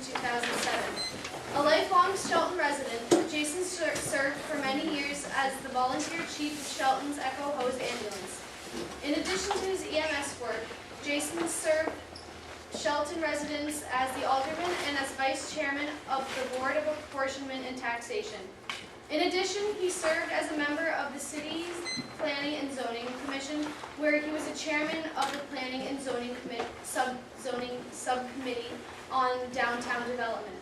2007. A lifelong Shelton resident, Jason served for many years as the volunteer chief of Shelton's Echo Hose Ambulance. In addition to his EMS work, Jason served Shelton residents as the alderman and as vice chairman of the Board of Apportionment and Taxation. In addition, he served as a member of the city's Planning and Zoning Commission, where he was a chairman of the Planning and Zoning Subcommittee on Downtown Development.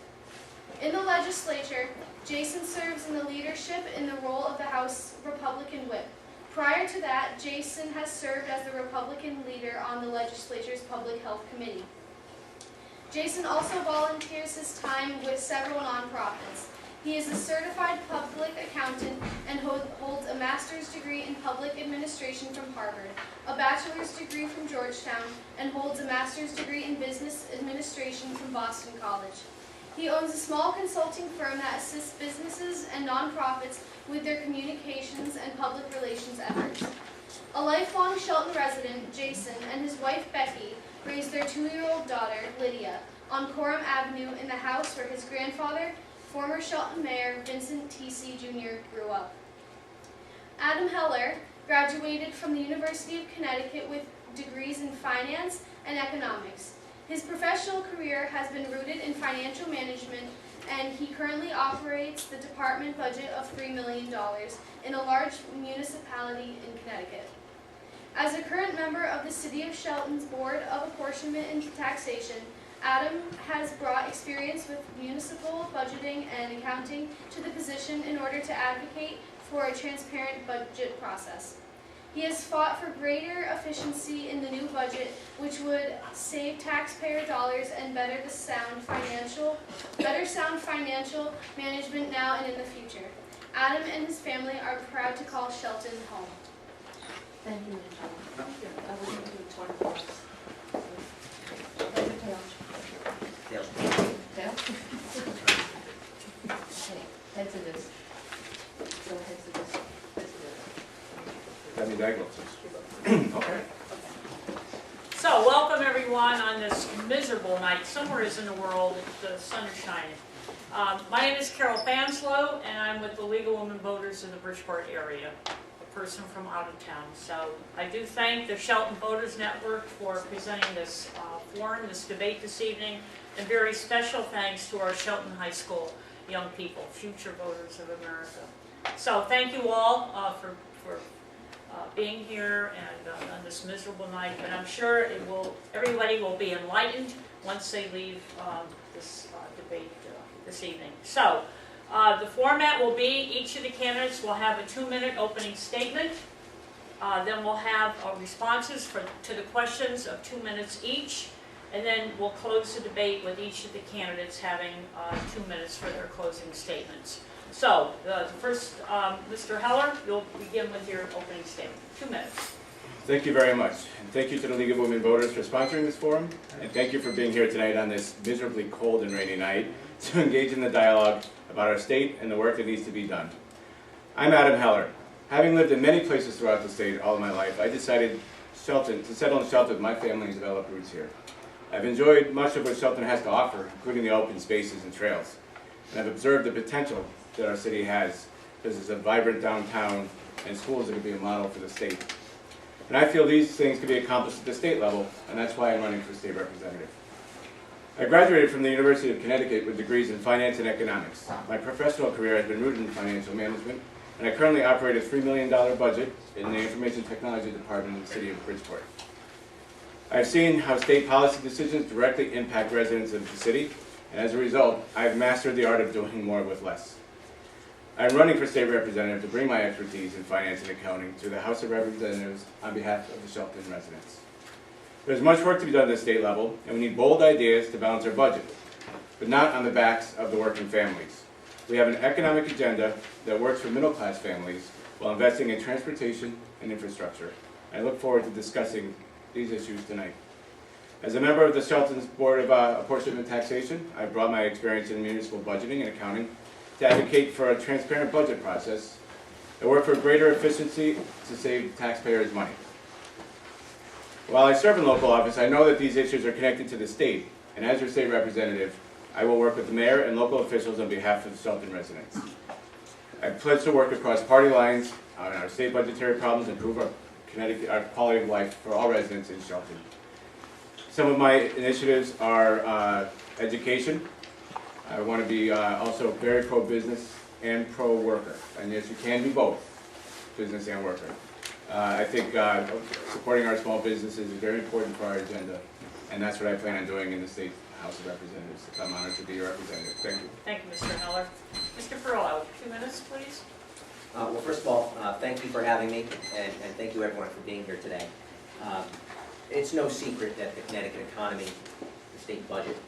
In the legislature, Jason serves in the leadership in the role of the House Republican Whip. Prior to that, Jason has served as the Republican leader on the legislature's Public Health Committee. Jason also volunteers his time with several nonprofits. He is a certified public accountant and holds a master's degree in public administration from Harvard, a bachelor's degree from Georgetown, and holds a master's degree in business administration from Boston College. He owns a small consulting firm that assists businesses and nonprofits with their communications and public relations efforts. A lifelong Shelton resident, Jason, and his wife Becky raised their 2-year-old daughter, Lydia, on Coram Avenue in the house where his grandfather, former Shelton Mayor Vincent T.C. Jr. grew up. Adam Heller graduated from the University of Connecticut with degrees in finance and economics. His professional career has been rooted in financial management, and he currently operates the department budget of $3 million in a large municipality in Connecticut. As a current member of the City of Shelton's Board of Apportionment and Taxation, Adam has brought experience with municipal budgeting and accounting to the position in order to advocate for a transparent budget process. He has fought for greater efficiency in the new budget, which would save taxpayer dollars and better sound financial management now and in the future. Adam and his family are proud to call Shelton home. Thank you, Michelle. Thank you. I will do it 20 minutes. Tail. Tail? Okay, heads of this. So heads of this. That means I go first. Okay. So, welcome everyone on this miserable night. Somewhere is in the world, the sun is shining. My name is Carol Fanslow, and I'm with the League of Women Voters in the Bridgeport Area, a person from out of town. So, I do thank the Shelton Voters Network for presenting this forum, this debate this evening, and very special thanks to our Shelton High School young people, future voters of America. So, thank you all for being here and on this miserable night, but I'm sure everybody will be enlightened once they leave this debate this evening. So, the format will be each of the candidates will have a 2-minute opening statement. Then we'll have responses to the questions of 2 minutes each, and then we'll close the debate with each of the candidates having 2 minutes for their closing statements. So, the first, Mr. Heller, you'll begin with your opening statement. 2 minutes. Thank you very much. And thank you to the League of Women Voters for sponsoring this forum. And thank you for being here tonight on this miserably cold and rainy night to engage in the dialogue about our state and the work that needs to be done. I'm Adam Heller. Having lived in many places throughout the state all of my life, I decided to settle in Shelton with my family and develop roots here. I've enjoyed much of what Shelton has to offer, including the open spaces and trails. And I've observed the potential that our city has, because it's a vibrant downtown and schools that could be a model for the state. And I feel these things can be accomplished at the state level, and that's why I'm running for state representative. I graduated from the University of Connecticut with degrees in finance and economics. My professional career has been rooted in financial management, and I currently operate a $3 million budget in the Information Technology Department in the city of Bridgeport. I've seen how state policy decisions directly impact residents of the city, and as a result, I've mastered the art of doing more with less. I'm running for state representative to bring my expertise in finance and accounting to the House of Representatives on behalf of the Shelton residents. There's much work to be done at the state level, and we need bold ideas to balance our budget, but not on the backs of the working families. We have an economic agenda that works for middle-class families while investing in transportation and infrastructure. I look forward to discussing these issues tonight. As a member of the Shelton's Board of Apportionment and Taxation, I've brought my experience in municipal budgeting and accounting to advocate for a transparent budget process and work for greater efficiency to save taxpayers money. While I serve in local office, I know that these issues are connected to the state, and as your state representative, I will work with the mayor and local officials on behalf of the Shelton residents. I pledge to work across party lines on our state budgetary problems and improve our quality of life for all residents in Shelton. Some of my initiatives are education. I want to be also very pro-business and pro-worker. And yes, you can be both, business and worker. I think supporting our small businesses is very important for our agenda, and that's what I plan on doing in the State House of Representatives. I'm honored to be your representative. Thank you. Thank you, Mr. Heller. Mr. Perillo, 2 minutes, please. Well, first of all, thank you for having me, and thank you everyone for being here today. It's no secret that the Connecticut economy, the state budget,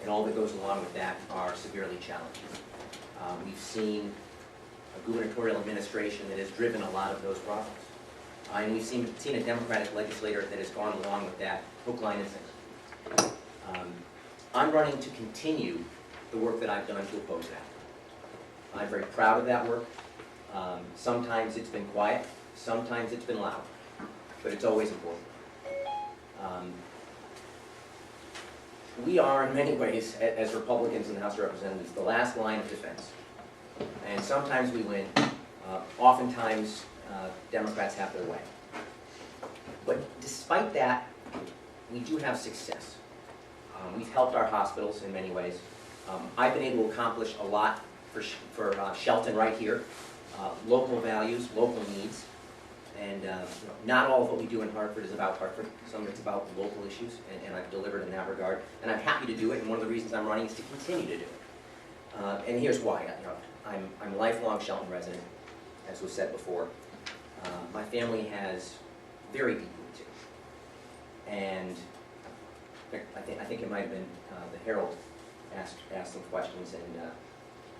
and all that goes along with that are severely challenged. We've seen a gubernatorial administration that has driven a lot of those problems. And we've seen a Democratic legislator that has gone along with that hook, line, and sinker. I'm running to continue the work that I've done to oppose that. I'm very proud of that work. Sometimes it's been quiet, sometimes it's been loud, but it's always important. We are, in many ways, as Republicans in the House of Representatives, the last line of defense. And sometimes we win, oftentimes Democrats have their way. But despite that, we do have success. We've helped our hospitals in many ways. I've been able to accomplish a lot for Shelton right here. Local values, local needs, and not all of what we do in Hartford is about Hartford. Some of it's about local issues, and I've delivered in that regard. And I'm happy to do it, and one of the reasons I'm running is to continue to do it. And here's why. I'm a lifelong Shelton resident, as was said before. My family has very deep roots here. And I think it might have been the Herald asked some questions, and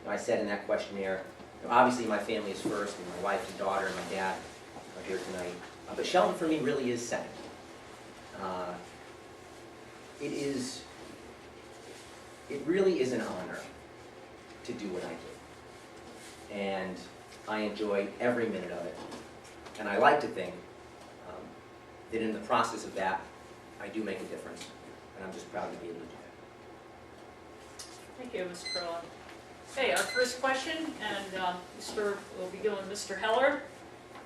I said in that questionnaire, obviously my family is first, and my wife and daughter and my dad are here tonight. But Shelton for me really is second. It really is an honor to do what I do. And I enjoy every minute of it. And I like to think that in the process of that, I do make a difference. And I'm just proud to be able to do that. Thank you, Mr. Perillo. Okay, our first question, and we'll begin with Mr. Heller.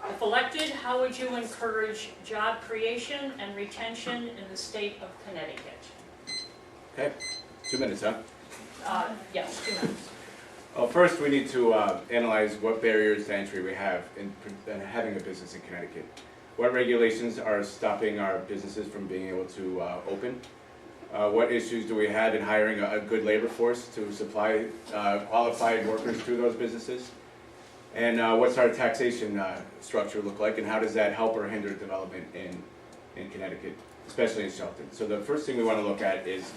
If elected, how would you encourage job creation and retention in the state of Connecticut? Okay, 2 minutes, huh? Yes, 2 minutes. Well, first we need to analyze what barriers to entry we have in having a business in Connecticut. What regulations are stopping our businesses from being able to open? What issues do we have in hiring a good labor force to supply qualified workers to those businesses? And what's our taxation structure look like, and how does that help or hinder development in Connecticut, especially in Shelton? So the first thing we want to look at is,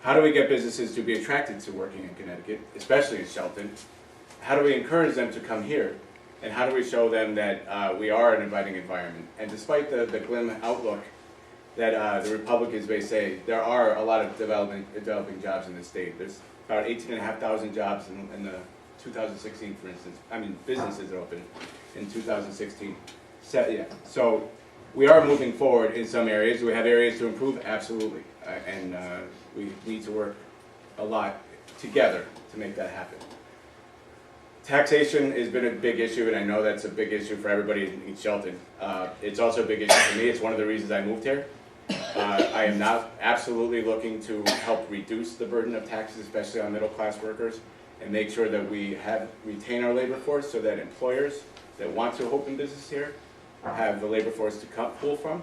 how do we get businesses to be attracted to working in Connecticut, especially in Shelton? How do we encourage them to come here? And how do we show them that we are an inviting environment? And despite the glim outlook that the Republicans may say, there are a lot of developing jobs in the state. There's about 18,500 jobs in the 2016, for instance. I mean, businesses that opened in 2016. So we are moving forward in some areas. Do we have areas to improve? Absolutely. And we need to work a lot together to make that happen. Taxation has been a big issue, and I know that's a big issue for everybody in Shelton. It's also a big issue for me. It's one of the reasons I moved here. I am now absolutely looking to help reduce the burden of taxes, especially on middle-class workers, and make sure that we retain our labor force so that employers that want to open business here have the labor force to pull from,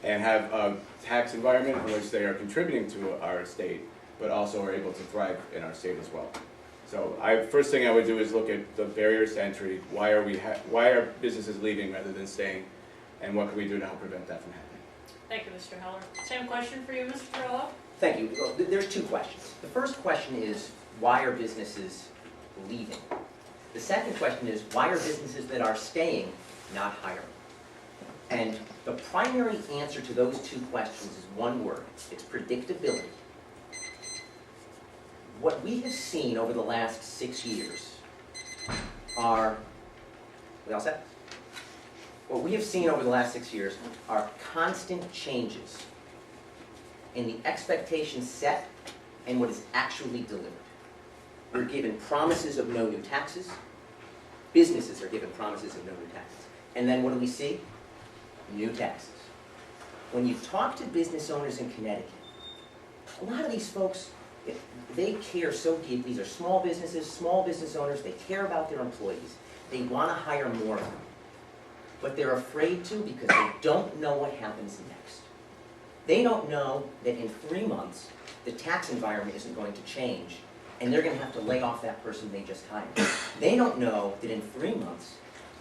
and have a tax environment in which they are contributing to our state, but also are able to thrive in our state as well. So first thing I would do is look at the barriers to entry. Why are businesses leaving rather than staying, and what can we do to help prevent that from happening? Thank you, Mr. Heller. Same question for you, Mr. Perillo? Thank you. Well, there's two questions. The first question is, why are businesses leaving? The second question is, why are businesses that are staying not hiring? And the primary answer to those two questions is one word. It's predictability. What we have seen over the last 6 years are, we all set? What we have seen over the last 6 years are constant changes in the expectations set and what is actually delivered. We're given promises of no new taxes. Businesses are given promises of no new taxes. And then what do we see? New taxes. When you talk to business owners in Connecticut, a lot of these folks, they care so deeply. These are small businesses, small business owners. They care about their employees. They want to hire more of them. But they're afraid to because they don't know what happens next. They don't know that in 3 months, the tax environment isn't going to change, and they're going to have to lay off that person they just hired. They don't know that in 3 months,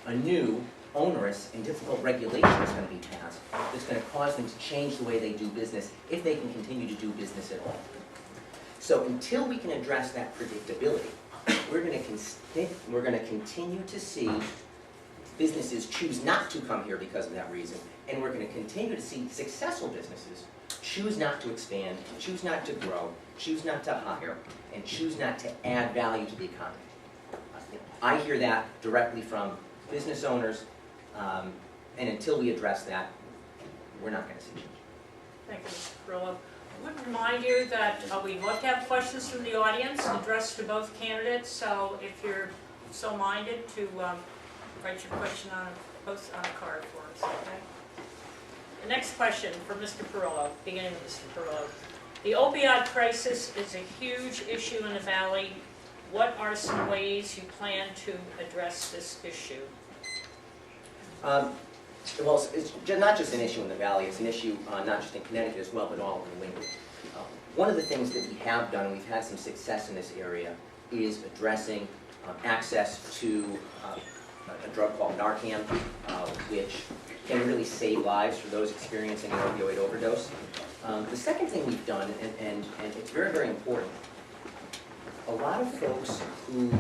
a new, onerous, and difficult regulation is going to be passed that's going to cause them to change the way they do business, if they can continue to do business at all. So until we can address that predictability, we're going to continue to see businesses choose not to come here because of that reason, and we're going to continue to see successful businesses choose not to expand, choose not to grow, choose not to hire, and choose not to add value to the economy. I hear that directly from business owners, and until we address that, we're not going to see change. Thank you, Mr. Perillo. I would remind you that we'd love to have questions from the audience addressed to both candidates, so if you're so minded to write your question on a card for us, okay? The next question for Mr. Perillo, beginning with Mr. Perillo. The opioid crisis is a huge issue in the Valley. What are some ways you plan to address this issue? Well, it's not just an issue in the Valley, it's an issue not just in Connecticut as well, but all over New England. One of the things that we have done, and we've had some success in this area, is addressing access to a drug called Narcan, which can really save lives for those experiencing an opioid overdose. The second thing we've done, and it's very, very important, a lot of folks who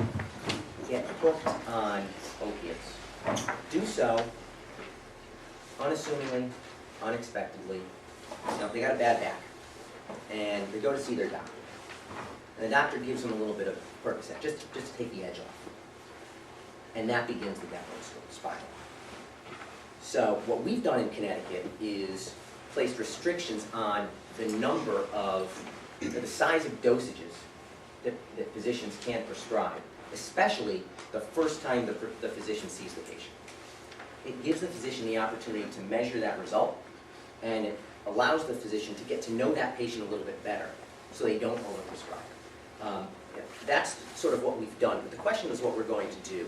get hooked on opiates do so unassumingly, unexpectedly. You know, they got a bad back, and they go to see their doctor. And the doctor gives them a little bit of Percocet, just to take the edge off. And that begins the downward spiral. So what we've done in Connecticut is placed restrictions on the number of, the size of dosages that physicians can prescribe, especially the first time the physician sees the patient. It gives the physician the opportunity to measure that result, and it allows the physician to get to know that patient a little bit better so they don't overprescribe. That's sort of what we've done, but the question is what we're going to do.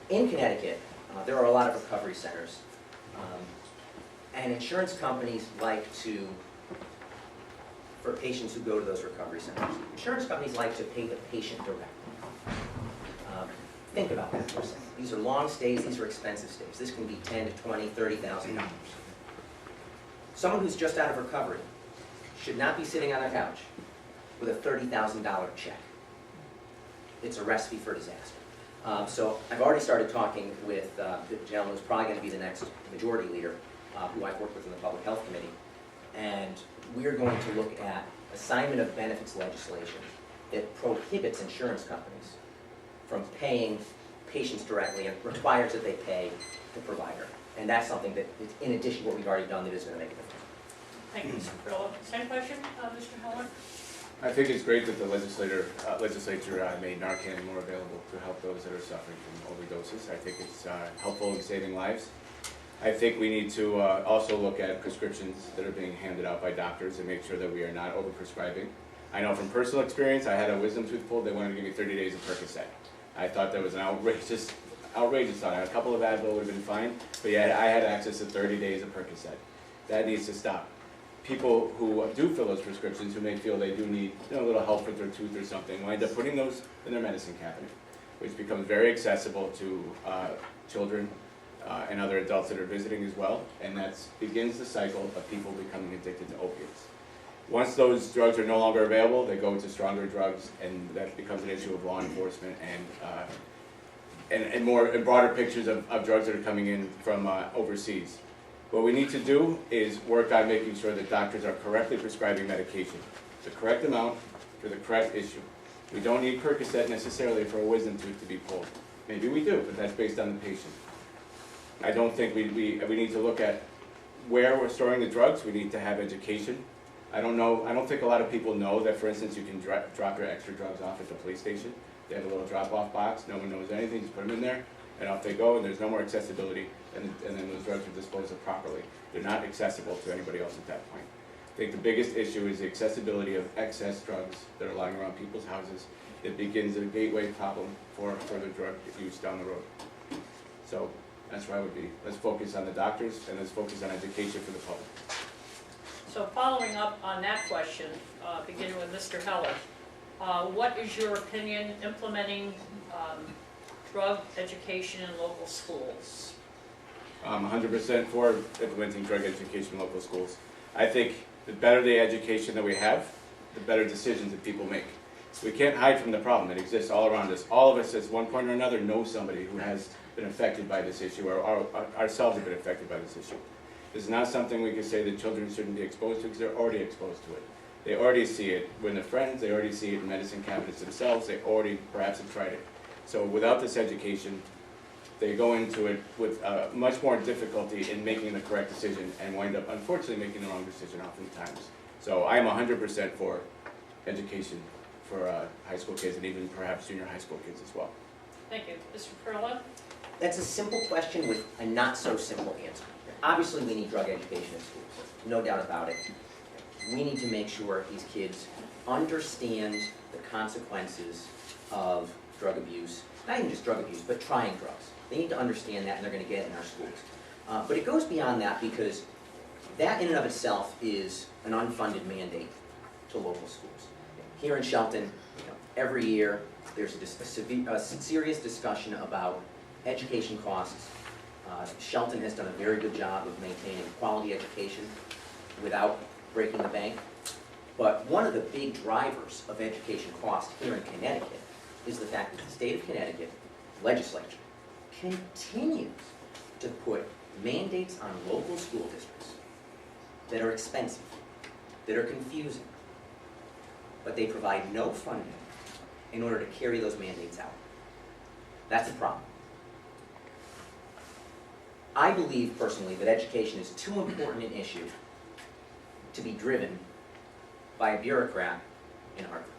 In Connecticut, there are a lot of recovery centers, and insurance companies like to, for patients who go to those recovery centers, insurance companies like to pay the patient directly. Think about that for a second. These are long stays, these are expensive stays. This can be $10,000 to $20,000, $30,000. Someone who's just out of recovery should not be sitting on a couch with a $30,000 check. It's a recipe for disaster. So I've already started talking with the gentleman who's probably going to be the next majority leader, who I've worked with in the Public Health Committee, and we're going to look at assignment of benefits legislation that prohibits insurance companies from paying patients directly and requires that they pay the provider. And that's something that is in addition to what we've already done that is going to make a difference. Thank you, Mr. Perillo. Same question, Mr. Heller? I think it's great that the legislature made Narcan more available to help those that are suffering from overdoses. I think it's helpful in saving lives. I think we need to also look at prescriptions that are being handed out by doctors and make sure that we are not overprescribing. I know from personal experience, I had a wisdom tooth pulled, they wanted to give me 30 days of Percocet. I thought that was an outrageous thought. A couple of Advil would have been fine, but yeah, I had access to 30 days of Percocet. That needs to stop. People who do fill those prescriptions, who may feel they do need a little help with their tooth or something, wind up putting those in their medicine cabinet, which becomes very accessible to children and other adults that are visiting as well, and that begins the cycle of people becoming addicted to opiates. Once those drugs are no longer available, they go to stronger drugs, and that becomes an issue of law enforcement and broader pictures of drugs that are coming in from overseas. What we need to do is work on making sure that doctors are correctly prescribing medication, the correct amount for the correct issue. We don't need Percocet necessarily for a wisdom tooth to be pulled. Maybe we do, but that's based on the patient. I don't think we need to look at where we're storing the drugs. We need to have education I don't think a lot of people know that, for instance, you can drop your extra drugs off at the police station. They have a little drop-off box, no one knows anything, just put them in there, and off they go, and there's no more accessibility, and then those drugs are disposed of properly. They're not accessible to anybody else at that point. I think the biggest issue is the accessibility of excess drugs that are lying around people's houses. It begins a gateway problem for further drug use down the road. So that's where I would be. Let's focus on the doctors, and let's focus on education for the public. So following up on that question, beginning with Mr. Heller, what is your opinion implementing drug education in local schools? I'm 100% for implementing drug education in local schools. I think the better the education that we have, the better decisions that people make. We can't hide from the problem. It exists all around us. All of us at one point or another know somebody who has been affected by this issue, or ourselves have been affected by this issue. This is not something we can say that children shouldn't be exposed to, because they're already exposed to it. They already see it with their friends, they already see it in medicine cabinets themselves, they already perhaps have tried it. So without this education, they go into it with much more difficulty in making the correct decision and wind up unfortunately making the wrong decision oftentimes. So I am 100% for education for high school kids and even perhaps junior high school kids as well. Thank you. Mr. Perillo? That's a simple question with a not so simple answer. Obviously, we need drug education in schools, no doubt about it. We need to make sure these kids understand the consequences of drug abuse, not even just drug abuse, but trying drugs. They need to understand that, and they're going to get it in our schools. But it goes beyond that, because that in and of itself is an unfunded mandate to local schools. Here in Shelton, every year there's a serious discussion about education costs. Shelton has done a very good job of maintaining quality education without breaking the bank. But one of the big drivers of education costs here in Connecticut is the fact that the state of Connecticut legislature continues to put mandates on local school districts that are expensive, that are confusing, but they provide no funding in order to carry those mandates out. That's a problem. I believe personally that education is too important an issue to be driven by a bureaucrat in Hartford.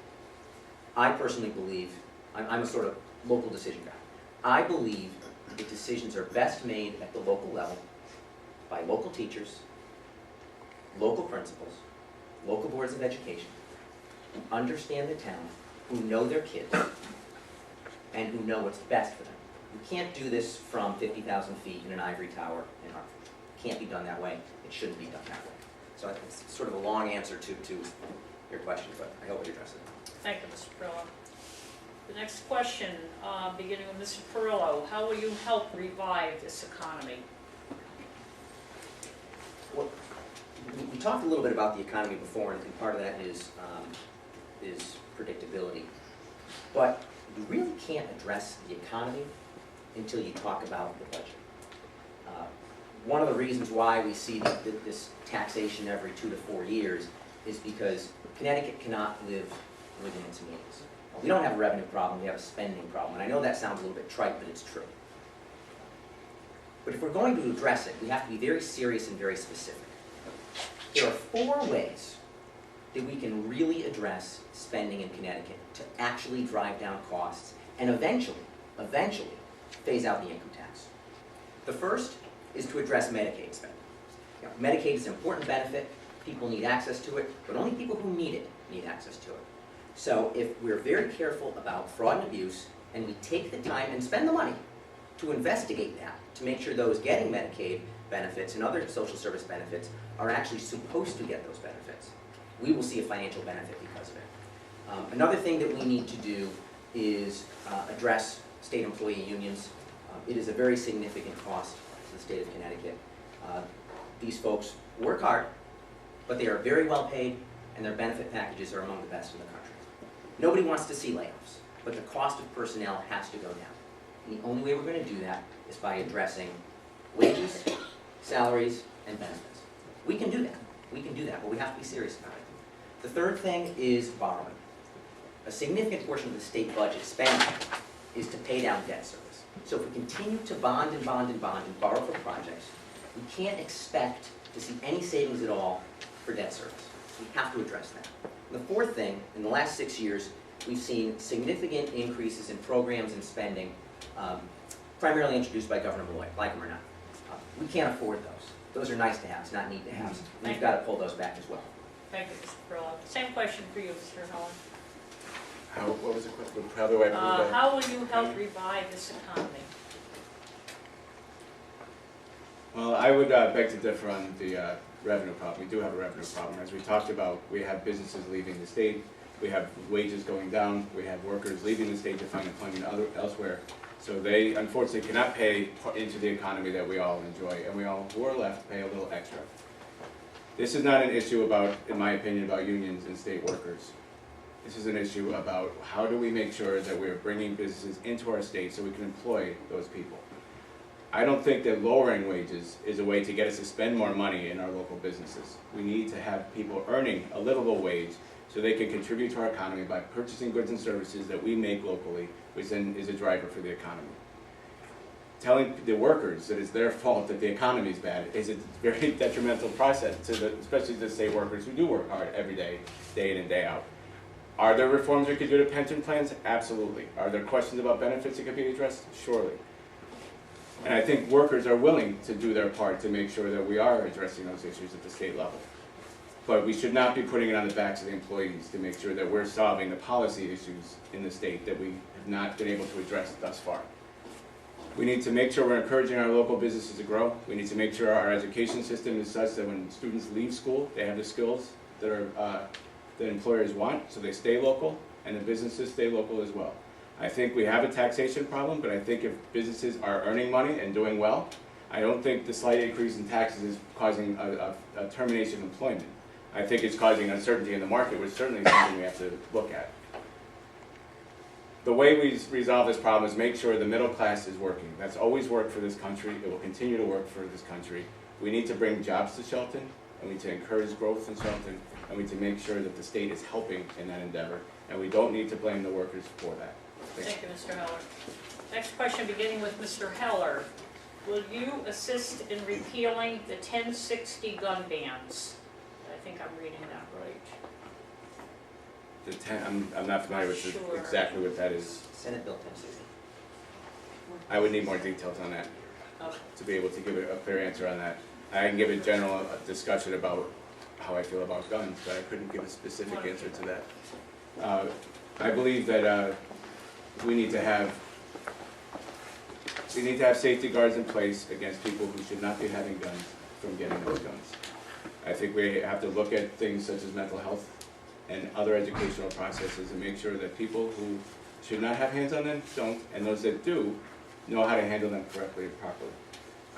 I personally believe, I'm a sort of local decision guy. I believe that decisions are best made at the local level by local teachers, local principals, local boards of education, who understand the town, who know their kids, and who know what's best for them. You can't do this from 50,000 feet in an ivory tower in Hartford. It can't be done that way. It shouldn't be done that way. So it's sort of a long answer to your question, but I hope it addresses it. Thank you, Mr. Perillo. The next question, beginning with Mr. Perillo, how will you help revive this economy? Well, we talked a little bit about the economy before, and part of that is predictability. But you really can't address the economy until you talk about the budget. One of the reasons why we see this taxation every 2 to 4 years is because Connecticut cannot live within its means. We don't have a revenue problem, we have a spending problem. And I know that sounds a little bit trite, but it's true. But if we're going to address it, we have to be very serious and very specific. There are 4 ways that we can really address spending in Connecticut to actually drive down costs and eventually phase out the income tax. The first is to address Medicaid spending. Medicaid is an important benefit. People need access to it, but only people who need it need access to it. So if we're very careful about fraud and abuse, and we take the time and spend the money to investigate that, to make sure those getting Medicaid benefits and other social service benefits are actually supposed to get those benefits, we will see a financial benefit because of it. Another thing that we need to do is address state employee unions. It is a very significant cost to the state of Connecticut. These folks work hard, but they are very well paid, and their benefit packages are among the best in the country. Nobody wants to see layoffs, but the cost of personnel has to go down. And the only way we're going to do that is by addressing wages, salaries, and benefits. We can do that. We can do that, but we have to be serious about it. The third thing is borrowing. A significant portion of the state budget spending is to pay down debt service. So if we continue to bond and bond and bond and borrow for projects, we can't expect to see any savings at all for debt service. We have to address that. And the fourth thing, in the last 6 years, we've seen significant increases in programs and spending, primarily introduced by Governor Malloy, like them or not. We can't afford those. Those are nice to haves, not need to haves. We've got to pull those back as well. Thank you, Mr. Perillo. Same question for you, Mr. Heller. What was the question? How do I move that? How will you help revive this economy? Well, I would beg to differ on the revenue problem. We do have a revenue problem. As we talked about, we have businesses leaving the state, we have wages going down, we have workers leaving the state to find employment elsewhere. So they unfortunately cannot pay into the economy that we all enjoy, and we all who are left pay a little extra. This is not an issue about, in my opinion, about unions and state workers. This is an issue about how do we make sure that we're bringing businesses into our state so we can employ those people. I don't think that lowering wages is a way to get us to spend more money in our local businesses. We need to have people earning a livable wage so they can contribute to our economy by purchasing goods and services that we make locally, which then is a driver for the economy. Telling the workers that it's their fault that the economy is bad is a very detrimental process, especially to the state workers who do work hard every day, day in and day out. Are there reforms we could do to pension plans? Absolutely. Are there questions about benefits that could be addressed? Surely. And I think workers are willing to do their part to make sure that we are addressing those issues at the state level. But we should not be putting it on the backs of the employees to make sure that we're solving the policy issues in the state that we have not been able to address thus far. We need to make sure we're encouraging our local businesses to grow. We need to make sure our education system is such that when students leave school, they have the skills that employers want, so they stay local, and the businesses stay local as well. I think we have a taxation problem, but I think if businesses are earning money and doing well, I don't think the slight increase in taxes is causing a termination of employment. I think it's causing uncertainty in the market, which certainly is something we have to look at. The way we resolve this problem is make sure the middle class is working. That's always worked for this country. It will continue to work for this country. We need to bring jobs to Shelton, and we need to encourage growth in Shelton, and we need to make sure that the state is helping in that endeavor, and we don't need to blame the workers for that. Thank you, Mr. Heller. Next question, beginning with Mr. Heller. Will you assist in repealing the 1060 gun bans? I think I'm reading that right. I'm not familiar with Sure. exactly what that is. Senate Bill 1060. I would need more details on that Okay. to be able to give a clear answer on that. I can give a general discussion about how I feel about guns, but I couldn't give a specific answer to that. I believe that we need to have safety guards in place against people who should not be having guns from getting those guns. I think we have to look at things such as mental health and other educational processes and make sure that people who should not have hands on them don't, and those that do, know how to handle them correctly and properly.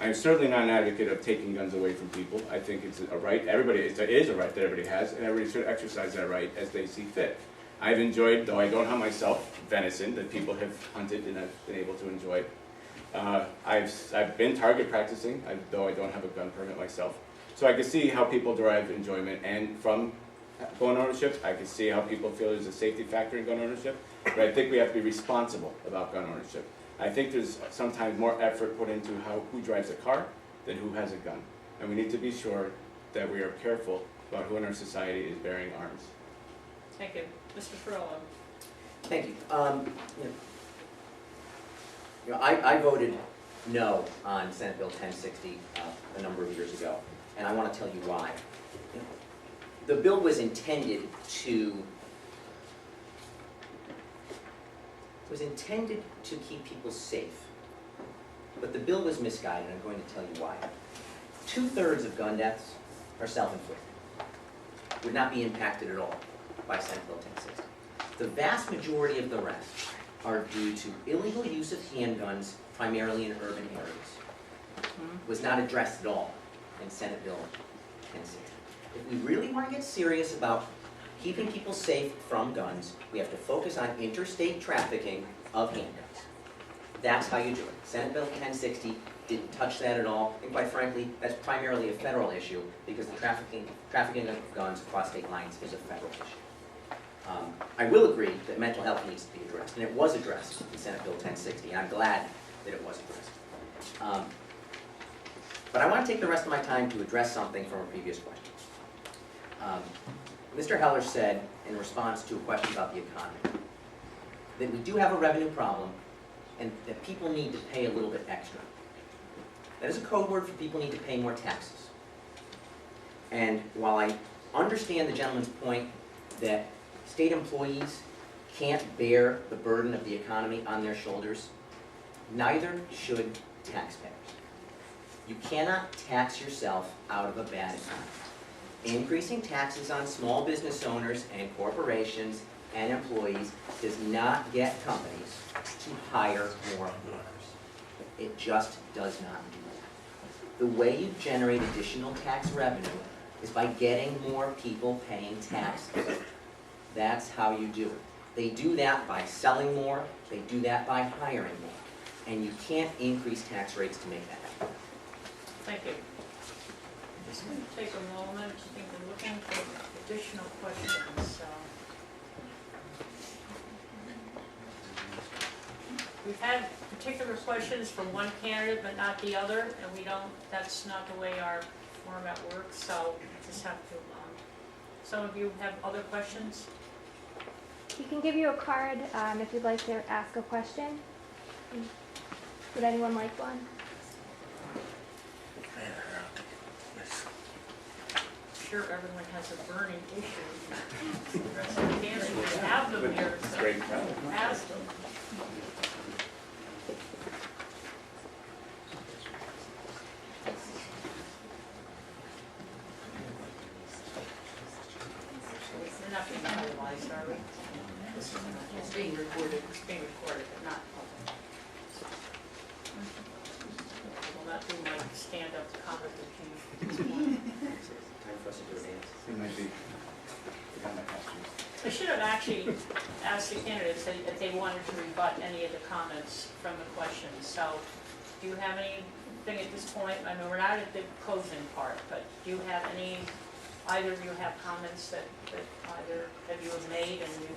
I'm certainly not an advocate of taking guns away from people. I think it's a right, it is a right that everybody has, and everybody should exercise that right as they see fit. I've enjoyed, though I don't hunt myself, venison that people have hunted and I've been able to enjoy. I've been target practicing, though I don't have a gun permit myself. So I can see how people derive enjoyment and from gun ownership. I can see how people feel there's a safety factor in gun ownership, but I think we have to be responsible about gun ownership. I think there's sometimes more effort put into who drives a car than who has a gun. And we need to be sure that we are careful about who in our society is bearing arms. Thank you. Mr. Perillo. Thank you. I voted no on Senate Bill 1060 a number of years ago, and I want to tell you why. The bill was intended to keep people safe, but the bill was misguided, and I'm going to tell you why. 2/3 of gun deaths are self-inflicted, would not be impacted at all by Senate Bill 1060. The vast majority of the rest are due to illegal use of handguns, primarily in urban areas. Was not addressed at all in Senate Bill 1060. If we really want to get serious about keeping people safe from guns, we have to focus on interstate trafficking of handguns. That's how you do it. Senate Bill 1060 didn't touch that at all, and quite frankly, that's primarily a federal issue because the trafficking of guns across state lines is a federal issue. I will agree that mental health needs to be addressed, and it was addressed in Senate Bill 1060, and I'm glad that it was addressed. But I want to take the rest of my time to address something from a previous question. Mr. Heller said in response to a question about the economy that we do have a revenue problem and that people need to pay a little bit extra. That is a code word for people need to pay more taxes. And while I understand the gentleman's point that state employees can't bear the burden of the economy on their shoulders, neither should taxpayers. You cannot tax yourself out of a bad economy. Increasing taxes on small business owners and corporations and employees does not get companies to hire more workers. It just does not do that. The way you generate additional tax revenue is by getting more people paying taxes. That's how you do it. They do that by selling more, they do that by hiring more. And you can't increase tax rates to make that happen. Thank you. Just going to take a moment, I think we're looking for additional questions. We've had particular questions from one candidate but not the other, and we don't, that's not the way our format works, so we just have to, some of you have other questions? We can give you a card if you'd like to ask a question. Would anyone like one? Sure, everyone has a burning issue. The rest of the cancer, we have them here, so Great crowd. ask them. We're not being televised, are we? It's being recorded. It's being recorded, but not public. We'll not do my stand-up comment routine. Time for us to do a dance. It might be, forgot my costume. I should have actually asked the candidates if they wanted to rebut any of the comments from the questions. So, do you have anything at this point? I mean, we're not at the closing part, but do you have any, either of you have comments that either of you have made and you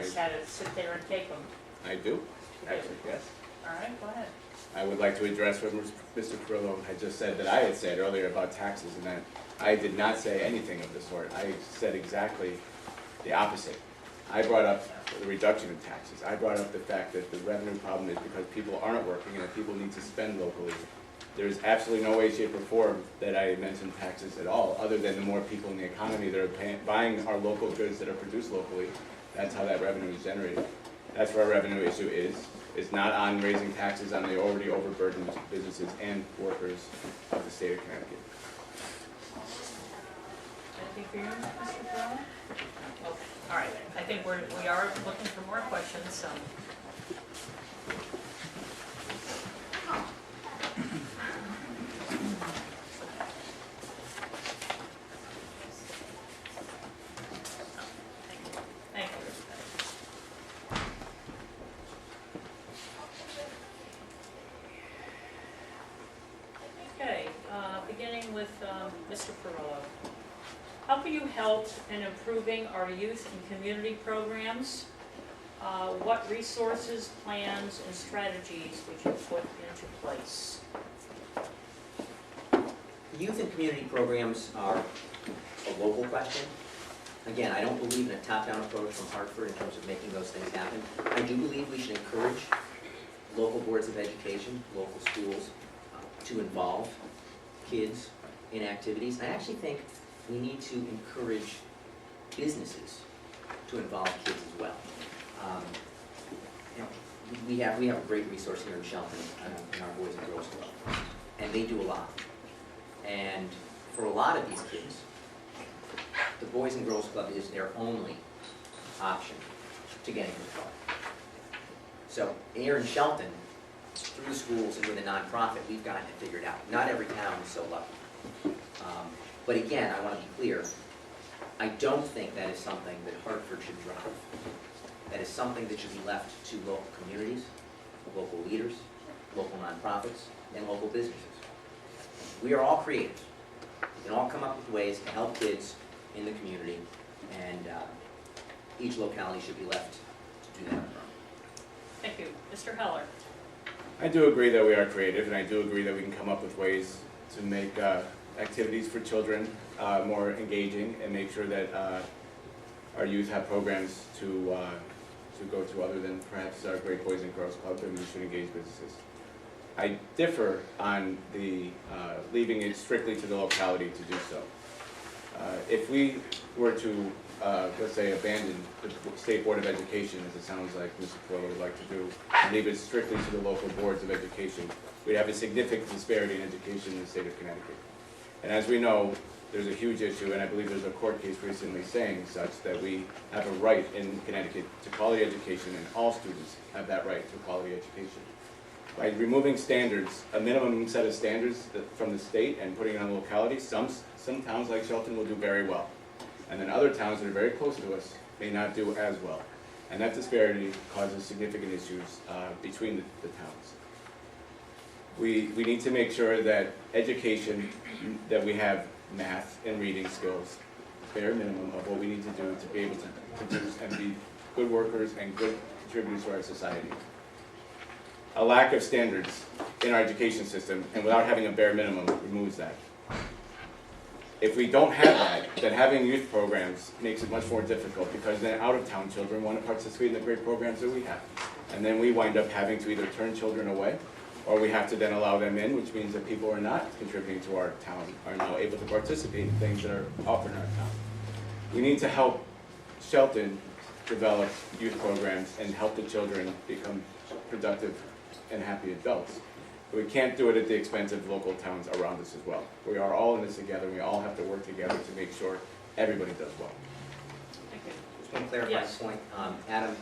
just had to sit there and take them? I do, actually, yes. All right, go ahead. I would like to address what Mr. Perillo had just said that I had said earlier about taxes, and that I did not say anything of the sort. I said exactly the opposite. I brought up the reduction of taxes. I brought up the fact that the revenue problem is because people aren't working and that people need to spend locally. There's absolutely no way, shape, or form that I mentioned taxes at all, other than the more people in the economy that are buying our local goods that are produced locally. That's how that revenue is generated. That's where our revenue issue is. It's not on raising taxes on the already overburdened businesses and workers of the state of Connecticut. Anything for you, Mr. Brown? Okay, all right. I think we are looking for more questions, so. Thank you. Okay, beginning with Mr. Perillo. How can you help in improving our youth and community programs? What resources, plans, and strategies would you put into place? Youth and community programs are a local question. Again, I don't believe in a top-down approach from Hartford in terms of making those things happen. I do believe we should encourage local boards of education, local schools, to involve kids in activities. I actually think we need to encourage businesses to involve kids as well. We have a great resource here in Shelton, in our Boys and Girls Club, and they do a lot. And for a lot of these kids, the Boys and Girls Club is their only option to get into the club. So here in Shelton, through the schools and with a nonprofit, we've gotten it figured out. Not every town is so lucky. But again, I want to be clear, I don't think that is something that Hartford should drive. That is something that should be left to local communities, local leaders, local nonprofits, and local businesses. We are all creative. We can all come up with ways to help kids in the community, and each locality should be left to do that on their own. Thank you. Mr. Heller. I do agree that we are creative, and I do agree that we can come up with ways to make activities for children more engaging and make sure that our youth have programs to go to other than perhaps our Great Boys and Girls Club, and we should engage businesses. I differ on the leaving it strictly to the locality to do so. If we were to, let's say, abandon the State Board of Education, as it sounds like Mr. Perillo would like to do, and leave it strictly to the local boards of education, we'd have a significant disparity in education in the state of Connecticut. And as we know, there's a huge issue, and I believe there's a court case recently saying such, that we have a right in Connecticut to quality education, and all students have that right to quality education. By removing standards, a minimum set of standards from the state and putting it on the locality, some towns like Shelton will do very well. And then other towns that are very close to us may not do as well. And that disparity causes significant issues between the towns. We need to make sure that education, that we have math and reading skills, bare minimum of what we need to do to be able to produce and be good workers and good contributors to our society. A lack of standards in our education system, and without having a bare minimum, removes that. If we don't have that, then having youth programs makes it much more difficult, because then out-of-town children want to participate in the great programs that we have. And then we wind up having to either turn children away, or we have to then allow them in, which means that people who are not contributing to our town are now able to participate in things that are offered in our town. We need to help Shelton develop youth programs and help the children become productive and happy adults. But we can't do it at the expense of local towns around us as well. We are all in this together, and we all have to work together to make sure everybody does well. Thank you. Just one clarifying Yes. point. Adam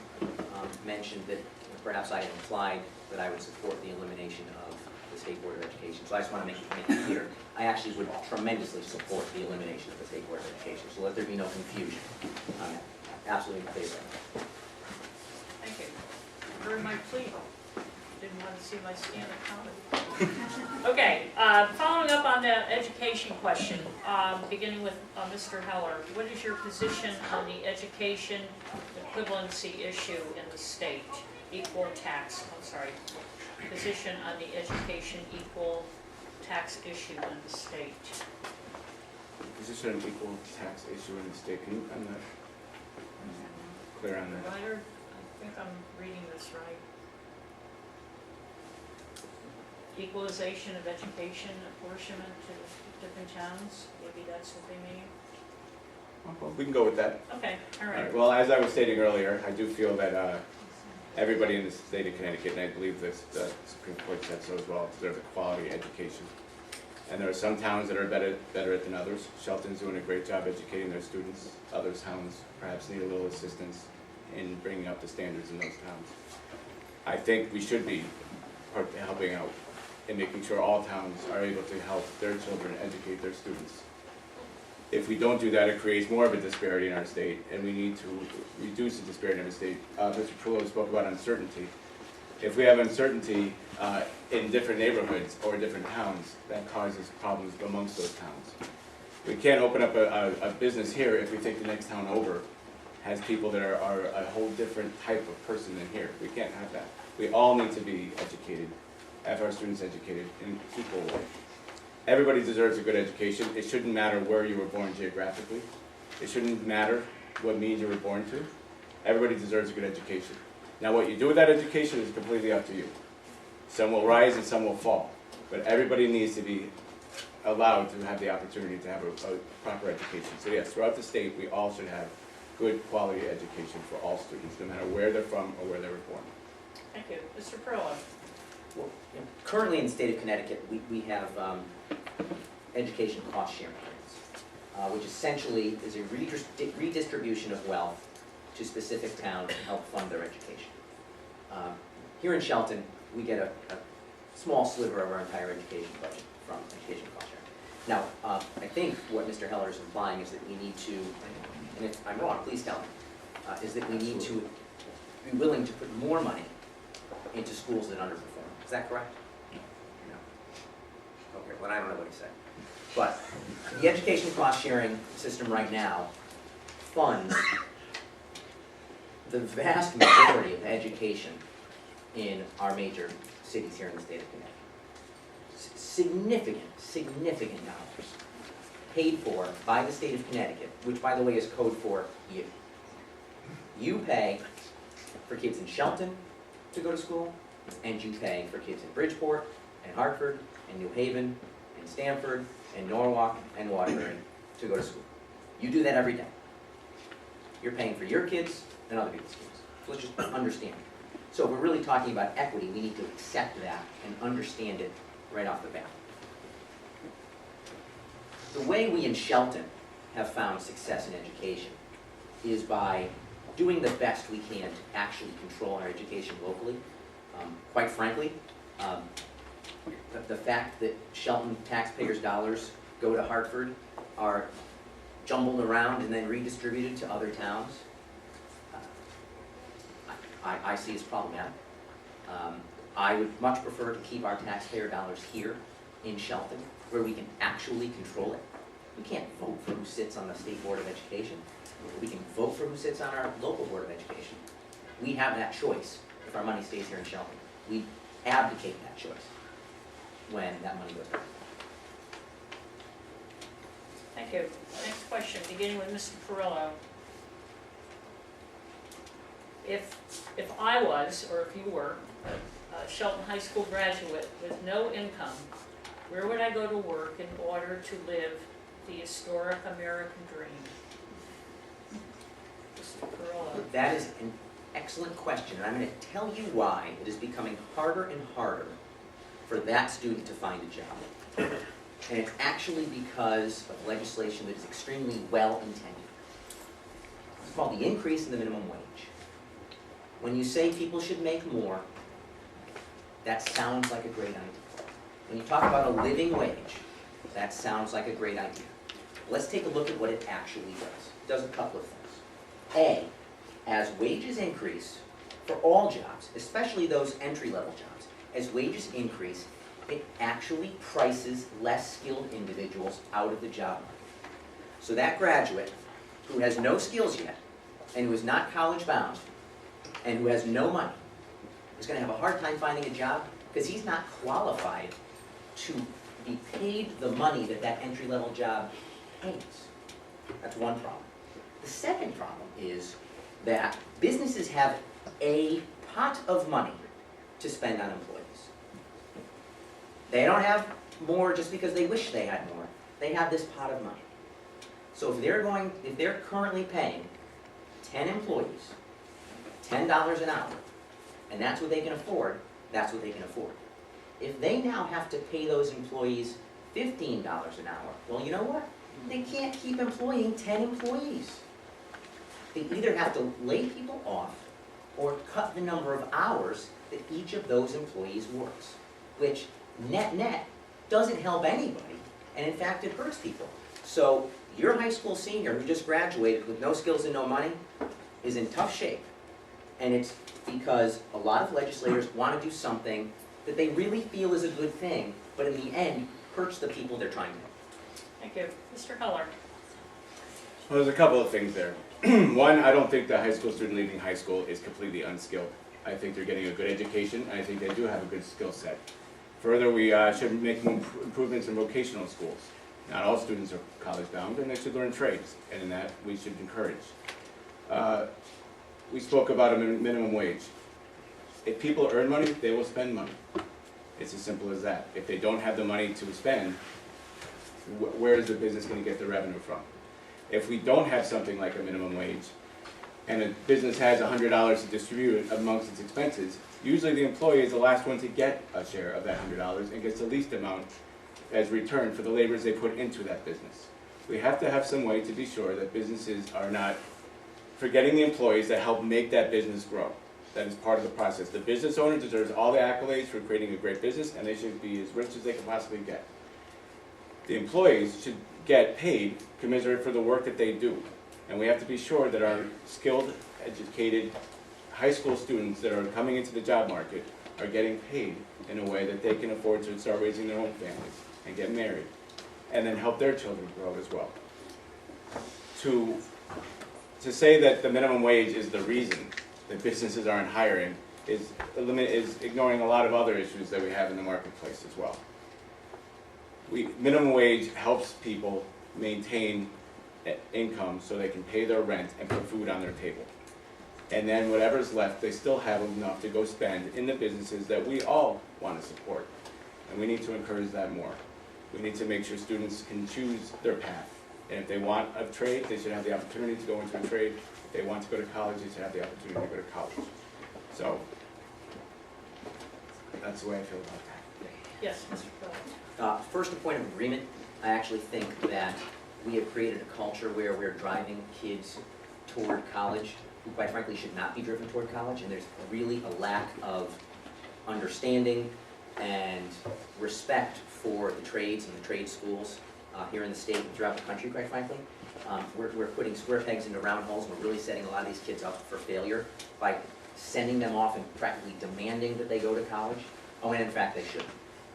mentioned that perhaps I implied that I would support the elimination of the State Board of Education. So I just want to make it clear. I actually would tremendously support the elimination of the State Board of Education. So let there be no confusion. I'm absolutely in favor of it. Thank you. Heard my plea. Didn't want to see my stand-up comedy. Okay, following up on the education question, beginning with Mr. Heller, what is your position on the education equivalency issue in the state? Equal tax, position on the education equal tax issue in the state. Is this an equal tax issue in the state? Can you, I'm not clear on that. Provider, I think I'm reading this right. Equalization of education apportionment to different towns, maybe that's what they mean? Well, we can go with that. Okay, all All right. right. Well, as I was stating earlier, I do feel that everybody in the state of Connecticut, and I believe this, the Supreme Court said so as well, deserve a quality education. And there are some towns that are better at it than others. Shelton's doing a great job educating their students. Other towns perhaps need a little assistance in bringing up the standards in those towns. I think we should be helping out and making sure all towns are able to help their children educate their students. If we don't do that, it creates more of a disparity in our state, and we need to reduce the disparity in our state. Mr. Perillo spoke about uncertainty. If we have uncertainty in different neighborhoods or different towns, that causes problems amongst those towns. We can't open up a business here if we think the next town over has people that are a whole different type of person than here. We can't have that. We all need to be educated, have our students educated in an equal way. Everybody deserves a good education. It shouldn't matter where you were born geographically. It shouldn't matter what means you were born to. Everybody deserves a good education. Now, what you do with that education is completely up to you. Some will rise and some will fall. But everybody needs to be allowed to have the opportunity to have a proper education. So yes, throughout the state, we all should have good quality education for all students, no matter where they're from or where they were born. Thank you. Mr. Perillo. Well, currently in the state of Connecticut, we have education cost sharing grants, which essentially is a redistribution of wealth to specific towns to help fund their education. Here in Shelton, we get a small sliver of our entire education budget from education cost sharing. Now, I think what Mr. Heller is implying is that we need to, and if I'm wrong, please tell me, is that we need to be willing to put more money into schools that underperform. Is that correct? No. Okay, well, I don't know what he said. But the education cost sharing system right now funds the vast majority of education in our major cities here in the state of Connecticut. Significant dollars paid for by the state of Connecticut, which by the way is code for you. You pay for kids in Shelton to go to school, and you pay for kids in Bridgeport, and Hartford, and New Haven, and Stamford, and Norwalk, and Waterbury to go to school. You do that every day. You're paying for your kids and other people's kids. So let's just understand. So if we're really talking about equity, we need to accept that and understand it right off the bat. The way we in Shelton have found success in education is by doing the best we can to actually control our education locally. Quite frankly, the fact that Shelton taxpayers' dollars go to Hartford are jumbled around and then redistributed to other towns, I see as problematic. I would much prefer to keep our taxpayer dollars here in Shelton, where we can actually control it. We can't vote for who sits on the State Board of Education. We can vote for who sits on our local Board of Education. We have that choice if our money stays here in Shelton. We abdicate that choice when that money goes back. Thank you. Next question, beginning with Mr. Perillo. If I was, or if you were, a Shelton High School graduate with no income, where would I go to work in order to live the historic American dream? Mr. Perillo. That is an excellent question, and I'm going to tell you why it is becoming harder and harder for that student to find a job. And it's actually because of legislation that is extremely well intended. It's called the increase in the minimum wage. When you say people should make more, that sounds like a great idea. When you talk about a living wage, that sounds like a great idea. Let's take a look at what it actually does. It does a couple of things. A, as wages increase for all jobs, especially those entry-level jobs, as wages increase, it actually prices less skilled individuals out of the job market. So that graduate who has no skills yet, and who is not college bound, and who has no money, is going to have a hard time finding a job because he's not qualified to be paid the money that that entry-level job pays. That's one problem. The second problem is that businesses have a pot of money to spend on employees. They don't have more just because they wish they had more. They have this pot of money. So if they're currently paying 10 employees $10 an hour, and that's what they can afford, that's what they can afford. If they now have to pay those employees $15 an hour, well, you know what? They can't keep employing 10 employees. They either have to lay people off or cut the number of hours that each of those employees works, which net doesn't help anybody, and in fact it hurts people. So your high school senior who just graduated with no skills and no money is in tough shape, and it's because a lot of legislators want to do something that they really feel is a good thing, but in the end hurts the people they're trying to help. Thank you. Mr. Heller. Well, there's a couple of things there. One, I don't think the high school student leaving high school is completely unskilled. I think they're getting a good education, and I think they do have a good skill set. Further, we should make improvements in vocational schools. Not all students are college bound, and they should learn trades, and in that we should encourage. We spoke about a minimum wage. If people earn money, they will spend money. It's as simple as that. If they don't have the money to spend, where is the business going to get the revenue from? If we don't have something like a minimum wage, and a business has $100 to distribute amongst its expenses, usually the employee is the last one to get a share of that $100 and gets the least amount as return for the labors they put into that business. We have to have some way to be sure that businesses are not forgetting the employees that help make that business grow. That is part of the process. The business owner deserves all the accolades for creating a great business, and they should be as rich as they can possibly get. The employees should get paid commensurate for the work that they do. And we have to be sure that our skilled, educated high school students that are coming into the job market are getting paid in a way that they can afford to start raising their own families and get married, and then help their children grow as well. To say that the minimum wage is the reason that businesses aren't hiring is ignoring a lot of other issues that we have in the marketplace as well. Minimum wage helps people maintain income so they can pay their rent and put food on their table. And then whatever's left, they still have enough to go spend in the businesses that we all want to support. And we need to encourage that more. We need to make sure students can choose their path. And if they want a trade, they should have the opportunity to go into a trade. If they want to go to college, they should have the opportunity to go to college. So, that's the way I feel about that. Yes, Mr. Perillo. First, a point of agreement. I actually think that we have created a culture where we're driving kids toward college who quite frankly should not be driven toward college, and there's really a lack of understanding and respect for the trades and the trade schools here in the state and throughout the country, quite frankly. We're putting square pegs into round holes, and we're really setting a lot of these kids up for failure by sending them off and practically demanding that they go to college. Oh, and in fact, they should.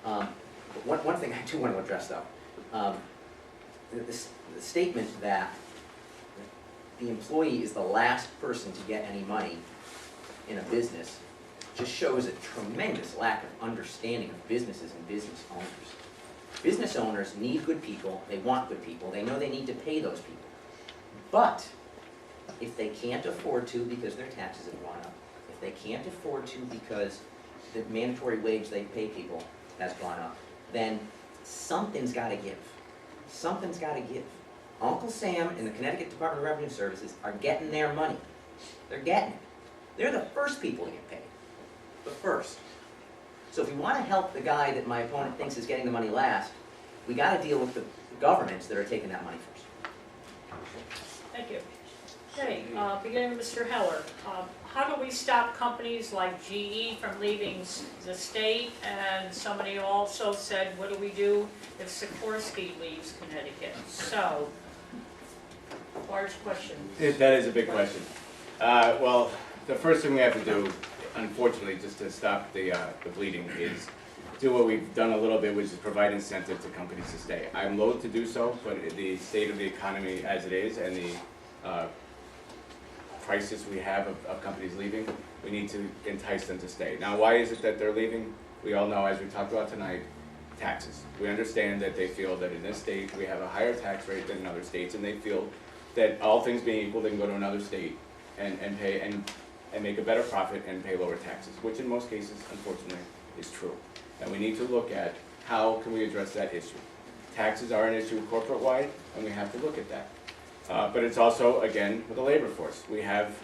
But one thing I do want to address, though, the statement that the employee is the last person to get any money in a business just shows a tremendous lack of understanding of businesses and business owners. Business owners need good people, they want good people, they know they need to pay those people. But if they can't afford to because their taxes have gone up, if they can't afford to because the mandatory wage they pay people has gone up, then something's got to give. Something's got to give. Uncle Sam and the Connecticut Department of Revenue Services are getting their money. They're getting it. They're the first people to get paid. The first. So if we want to help the guy that my opponent thinks is getting the money last, we got to deal with the governments that are taking that money first. Thank you. Okay, beginning with Mr. Heller. How do we stop companies like GE from leaving the state? And somebody also said, what do we do if Sikorsky leaves Connecticut? So, large question. That is a big question. Well, the first thing we have to do, unfortunately, just to stop the bleeding, is do what we've done a little bit, which is provide incentive to companies to stay. I'm loath to do so, but the state of the economy as it is and the crisis we have of companies leaving, we need to entice them to stay. Now, why is it that they're leaving? We all know, as we talked about tonight, taxes. We understand that they feel that in this state we have a higher tax rate than in other states, and they feel that all things being equal, they can go to another state and pay and make a better profit and pay lower taxes, which in most cases, unfortunately, is true. And we need to look at how can we address that issue. Taxes are an issue corporate-wide, and we have to look at that. But it's also, again, with the labor force. We have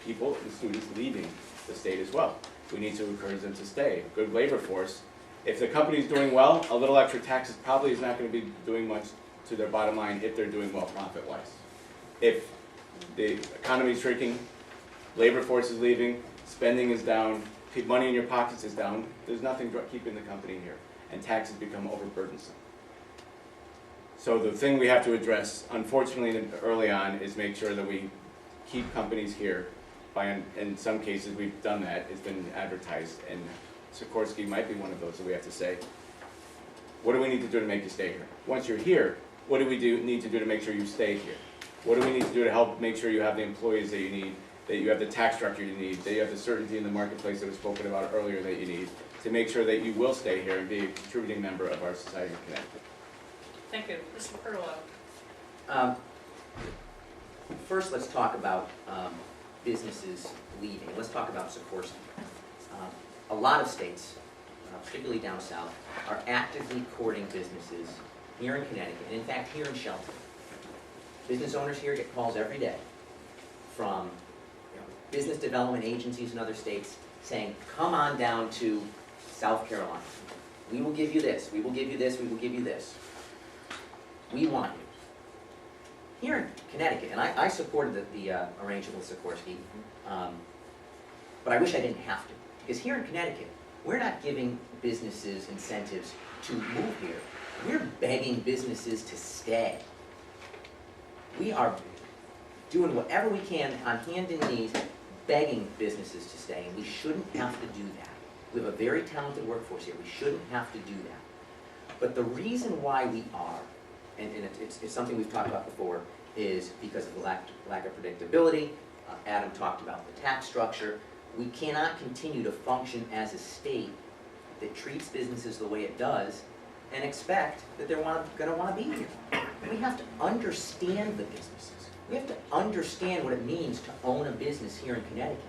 people and students leaving the state as well. We need to encourage them to stay. Good labor force. If the company's doing well, a little extra taxes probably is not going to be doing much to their bottom line if they're doing well profit-wise. If the economy is shrinking, labor force is leaving, spending is down, money in your pockets is down, there's nothing keeping the company here, and taxes become overburdensome. So the thing we have to address, unfortunately, early on, is make sure that we keep companies here. In some cases, we've done that. It's been advertised, and Sikorsky might be one of those that we have to say, what do we need to do to make you stay here? Once you're here, what do we need to do to make sure you stay here? What do we need to do to help make sure you have the employees that you need, that you have the tax structure you need, that you have the certainty in the marketplace that was spoken about earlier that you need, to make sure that you will stay here and be a contributing member of our society in Connecticut? Thank you. Mr. Perillo. First, let's talk about businesses leaving. Let's talk about Sikorsky. A lot of states, particularly down south, are actively courting businesses here in Connecticut, and in fact here in Shelton. Business owners here get calls every day from business development agencies in other states saying, come on down to South Carolina. We will give you this, we will give you this, we will give you this. We want you. Here in Connecticut, and I supported the arrangement with Sikorsky, but I wish I didn't have to. Because here in Connecticut, we're not giving businesses incentives to move here. We're begging businesses to stay. We are doing whatever we can on hand and knees, begging businesses to stay, and we shouldn't have to do that. We have a very talented workforce here. We shouldn't have to do that. But the reason why we are, and it's something we've talked about before, is because of the lack of predictability. Adam talked about the tax structure. We cannot continue to function as a state that treats businesses the way it does and expect that they're going to want to be here. We have to understand the businesses. We have to understand what it means to own a business here in Connecticut.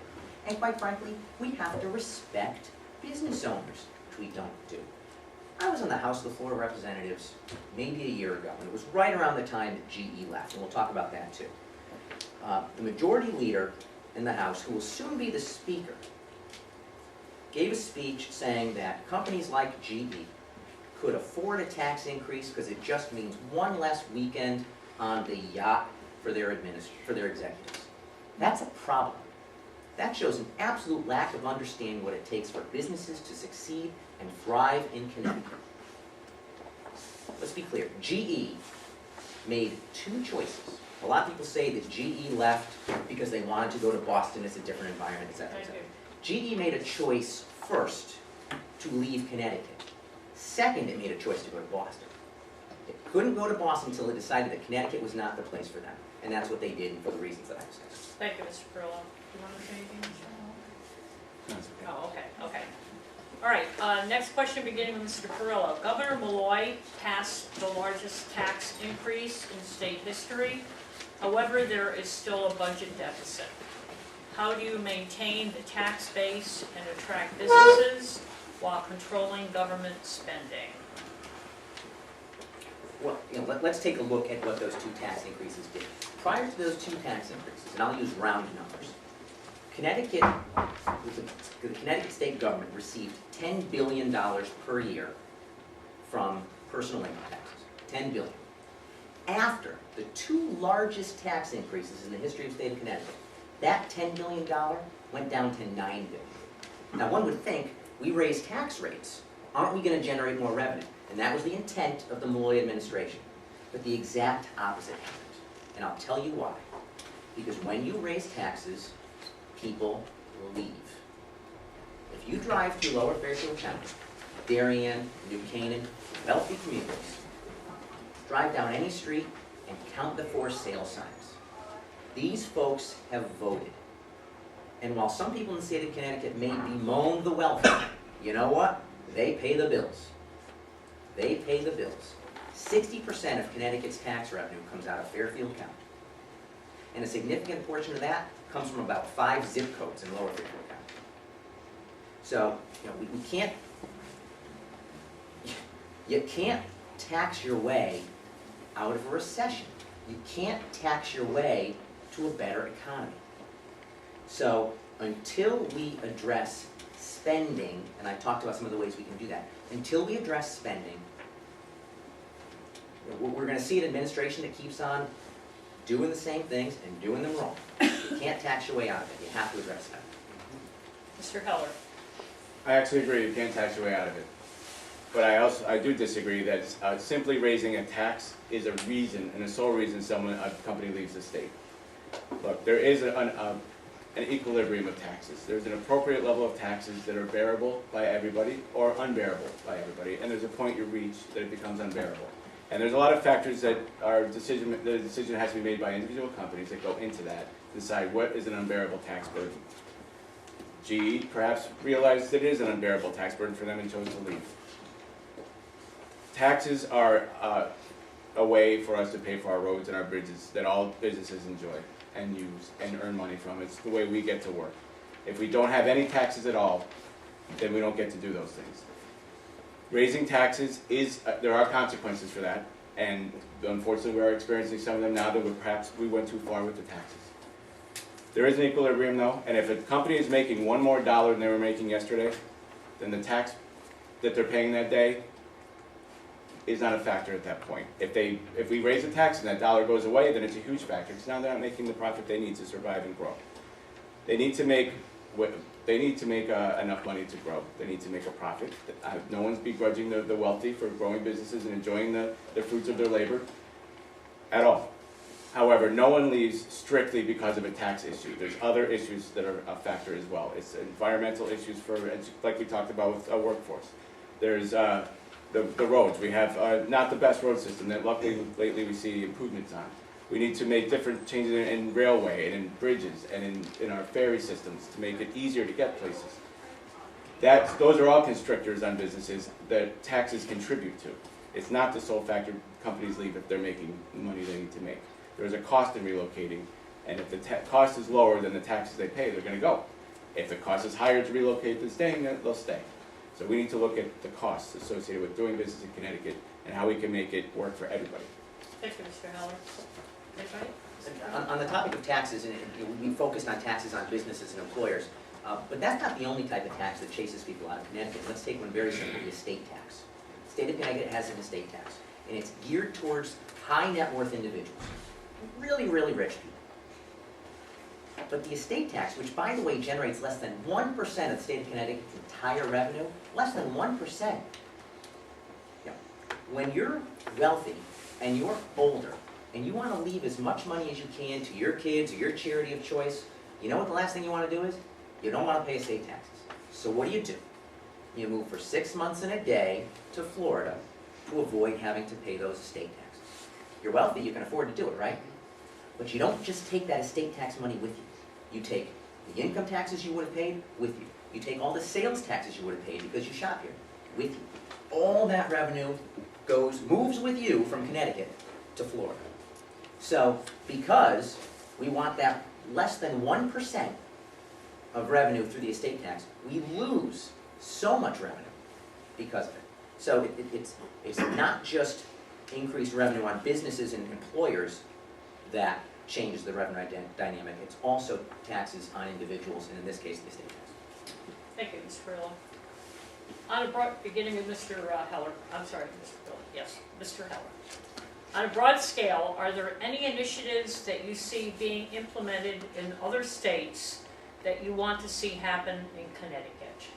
And quite frankly, we have to respect business owners, which we don't do. I was on the House of the Representatives maybe a year ago, and it was right around the time that GE left, and we'll talk about that too. The majority leader in the House, who will soon be the Speaker, gave a speech saying that companies like GE could afford a tax increase because it just means one less weekend on the yacht for their executives. That's a problem. That shows an absolute lack of understanding what it takes for businesses to succeed and thrive in Connecticut. Let's be clear, GE made two choices. A lot of people say that GE left because they wanted to go to Boston, it's a different environment, etc. GE made a choice first to leave Connecticut. Second, it made a choice to go to Boston. It couldn't go to Boston until it decided that Connecticut was not the place for them. And that's what they did for the reasons that I discussed. Thank you, Mr. Perillo. Do you want to say anything, Mr. That's okay. Oh, okay. All right, next question beginning with Mr. Perillo. Governor Malloy passed the largest tax increase in state history. However, there is still a budget deficit. How do you maintain the tax base and attract businesses while controlling government spending? Well, let's take a look at what those two tax increases did. Prior to those two tax increases, and I'll use round numbers, the Connecticut state government received $10 billion per year from personal income taxes. $10 billion. After the two largest tax increases in the history of the state of Connecticut, that $10 billion went down to $9 billion. Now one would think, we raise tax rates, aren't we going to generate more revenue? And that was the intent of the Malloy administration. But the exact opposite happened. And I'll tell you why. Because when you raise taxes, people leave. If you drive through Lower Fairfield County, Darien, New Canaan, wealthy communities, drive down any street and count the for sale signs. These folks have voted. And while some people in the state of Connecticut may bemoan the wealthy, you know what? They pay the bills. They pay the bills. 60% of Connecticut's tax revenue comes out of Fairfield County. And a significant portion of that comes from about 5 zip codes in Lower Fairfield County. So, we can't, you can't tax your way out of a recession. You can't tax your way to a better economy. So, until we address spending, and I talked about some of the ways we can do that, until we address spending, we're going to see an administration that keeps on doing the same things and doing them wrong. You can't tax your way out of it. You have to address that. Mr. Heller. I actually agree, you can't tax your way out of it. But I do disagree that simply raising a tax is a reason, and a sole reason a company leaves the state. Look, there is an equilibrium of taxes. There's an appropriate level of taxes that are bearable by everybody or unbearable by everybody, and there's a point you reach that it becomes unbearable. And there's a lot of factors that the decision has to be made by individual companies that go into that, decide what is an unbearable tax burden. GE perhaps realized that it is an unbearable tax burden for them and chose to leave. Taxes are a way for us to pay for our roads and our bridges that all businesses enjoy and use and earn money from. It's the way we get to work. If we don't have any taxes at all, then we don't get to do those things. Raising taxes there are consequences for that, and unfortunately we are experiencing some of them now that perhaps we went too far with the taxes. There is an equilibrium though, and if a company is making one more dollar than they were making yesterday, then the tax that they're paying that day is not a factor at that point. If we raise the tax and that dollar goes away, then it's a huge factor, because now they're not making the profit they need to survive and grow. They need to make enough money to grow. They need to make a profit. No one's begrudging the wealthy for growing businesses and enjoying the fruits of their labor at all. However, no one leaves strictly because of a tax issue. There's other issues that are a factor as well. It's environmental issues like we talked about with our workforce. There's the roads. We have not the best road system that luckily lately we see improvements on. We need to make different changes in railway and in bridges and in our ferry systems to make it easier to get places. Those are all constrictors on businesses that taxes contribute to. It's not the sole factor companies leave if they're making the money they need to make. There's a cost in relocating, and if the cost is lower than the taxes they pay, they're gonna go. If the cost is higher to relocate than staying, then they'll stay. So we need to look at the costs associated with doing business in Connecticut and how we can make it work for everybody. Thank you, Mr. Heller. Anybody? On the topic of taxes, and we focused on taxes on businesses and employers, but that's not the only type of tax that chases people out of Connecticut. Let's take one very simple, the estate tax. The state of Connecticut has an estate tax, and it's geared towards high net worth individuals, really, really rich people. But the estate tax, which by the way generates less than 1% of the state of Connecticut's entire revenue, less than 1%. When you're wealthy and you're older, and you want to leave as much money as you can to your kids or your charity of choice, you know what the last thing you want to do is? You don't want to pay estate taxes. So what do? You move for 6 months and a day to Florida to avoid having to pay those estate taxes. You're wealthy, you can afford to do it, right? But you don't just take that estate tax money with you. You take the income taxes you would have paid with you. You take all the sales taxes you would have paid because you shop here with you. All that revenue moves with you from Connecticut to Florida. So because we want that less than 1% of revenue through the estate tax, we lose so much revenue because of it. So it's not just increased revenue on businesses and employers that changes the revenue dynamic, it's also taxes on individuals, and in this case, the estate tax. Thank you, Mr. Perillo. Beginning with Mr. Heller. I'm sorry, Mr. Perillo. Yes, Mr. Heller. On a broad scale, are there any initiatives that you see being implemented in other states that you want to see happen in Connecticut?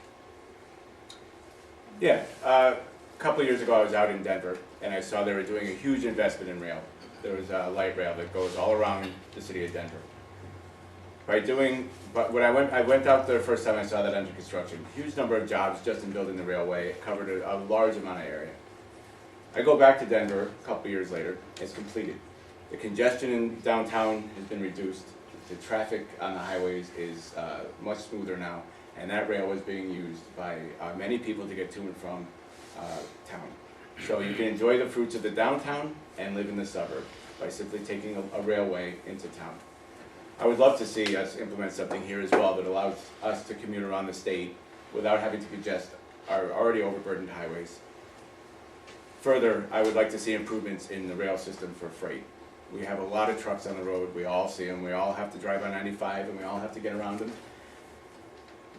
Yeah, a couple of years ago I was out in Denver and I saw they were doing a huge investment in rail. There was a light rail that goes all around the city of Denver. When I went out there the first time I saw that under construction. Huge number of jobs just in building the railway. It covered a large amount of area. I go back to Denver a couple of years later, it's completed. The congestion in downtown has been reduced. The traffic on the highways is much smoother now, and that rail is being used by many people to get to and from town. So you can enjoy the fruits of the downtown and live in the suburb by simply taking a railway into town. I would love to see us implement something here as well that allows us to commute around the state without having to congest our already overburdened highways. Further, I would like to see improvements in the rail system for freight. We have a lot of trucks on the road, we all see them, we all have to drive on 95 and we all have to get around them.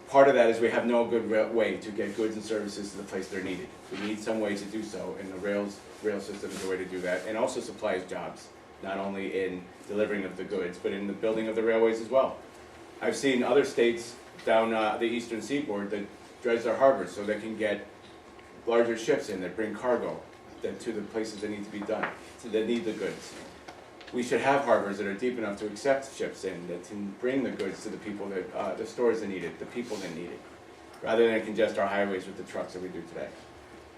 Part of that is we have no good way to get goods and services to the place they're needed. We need some way to do so, and the rail system is a way to do that, and also supplies jobs, not only in delivering of the goods, but in the building of the railways as well. I've seen other states down the eastern seaboard that dredge their harbors so they can get larger ships in that bring cargo to the places that need to be done, so that need the goods. We should have harbors that are deep enough to accept ships in, that can bring the goods to the people that, the stores that need it, the people that need it, rather than congest our highways with the trucks that we do today.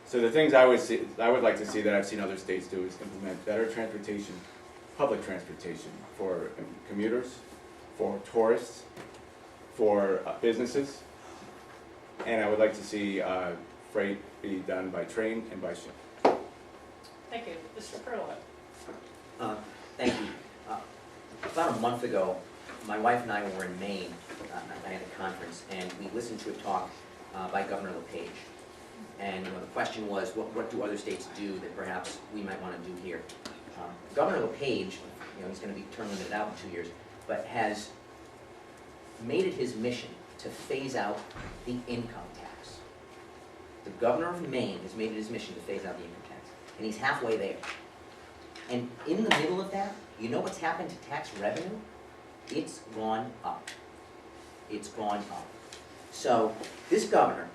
So the things I would like to see that I've seen other states do is implement better transportation, public transportation for commuters, for tourists, for businesses, and I would like to see freight be done by train and by ship. Thank you. Mr. Perillo. Thank you. About a month ago, my wife and I were in Maine. I had a conference, and we listened to a talk by Governor LePage. And the question was, what do other states do that perhaps we might want to do here? Governor LePage, he's going to be term limited out in 2 years, but has made it his mission to phase out the income tax. The governor of Maine has made it his mission to phase out the income tax, and he's halfway there. And in the middle of that, you know what's happened to tax revenue? It's gone up. It's gone up. So this governor,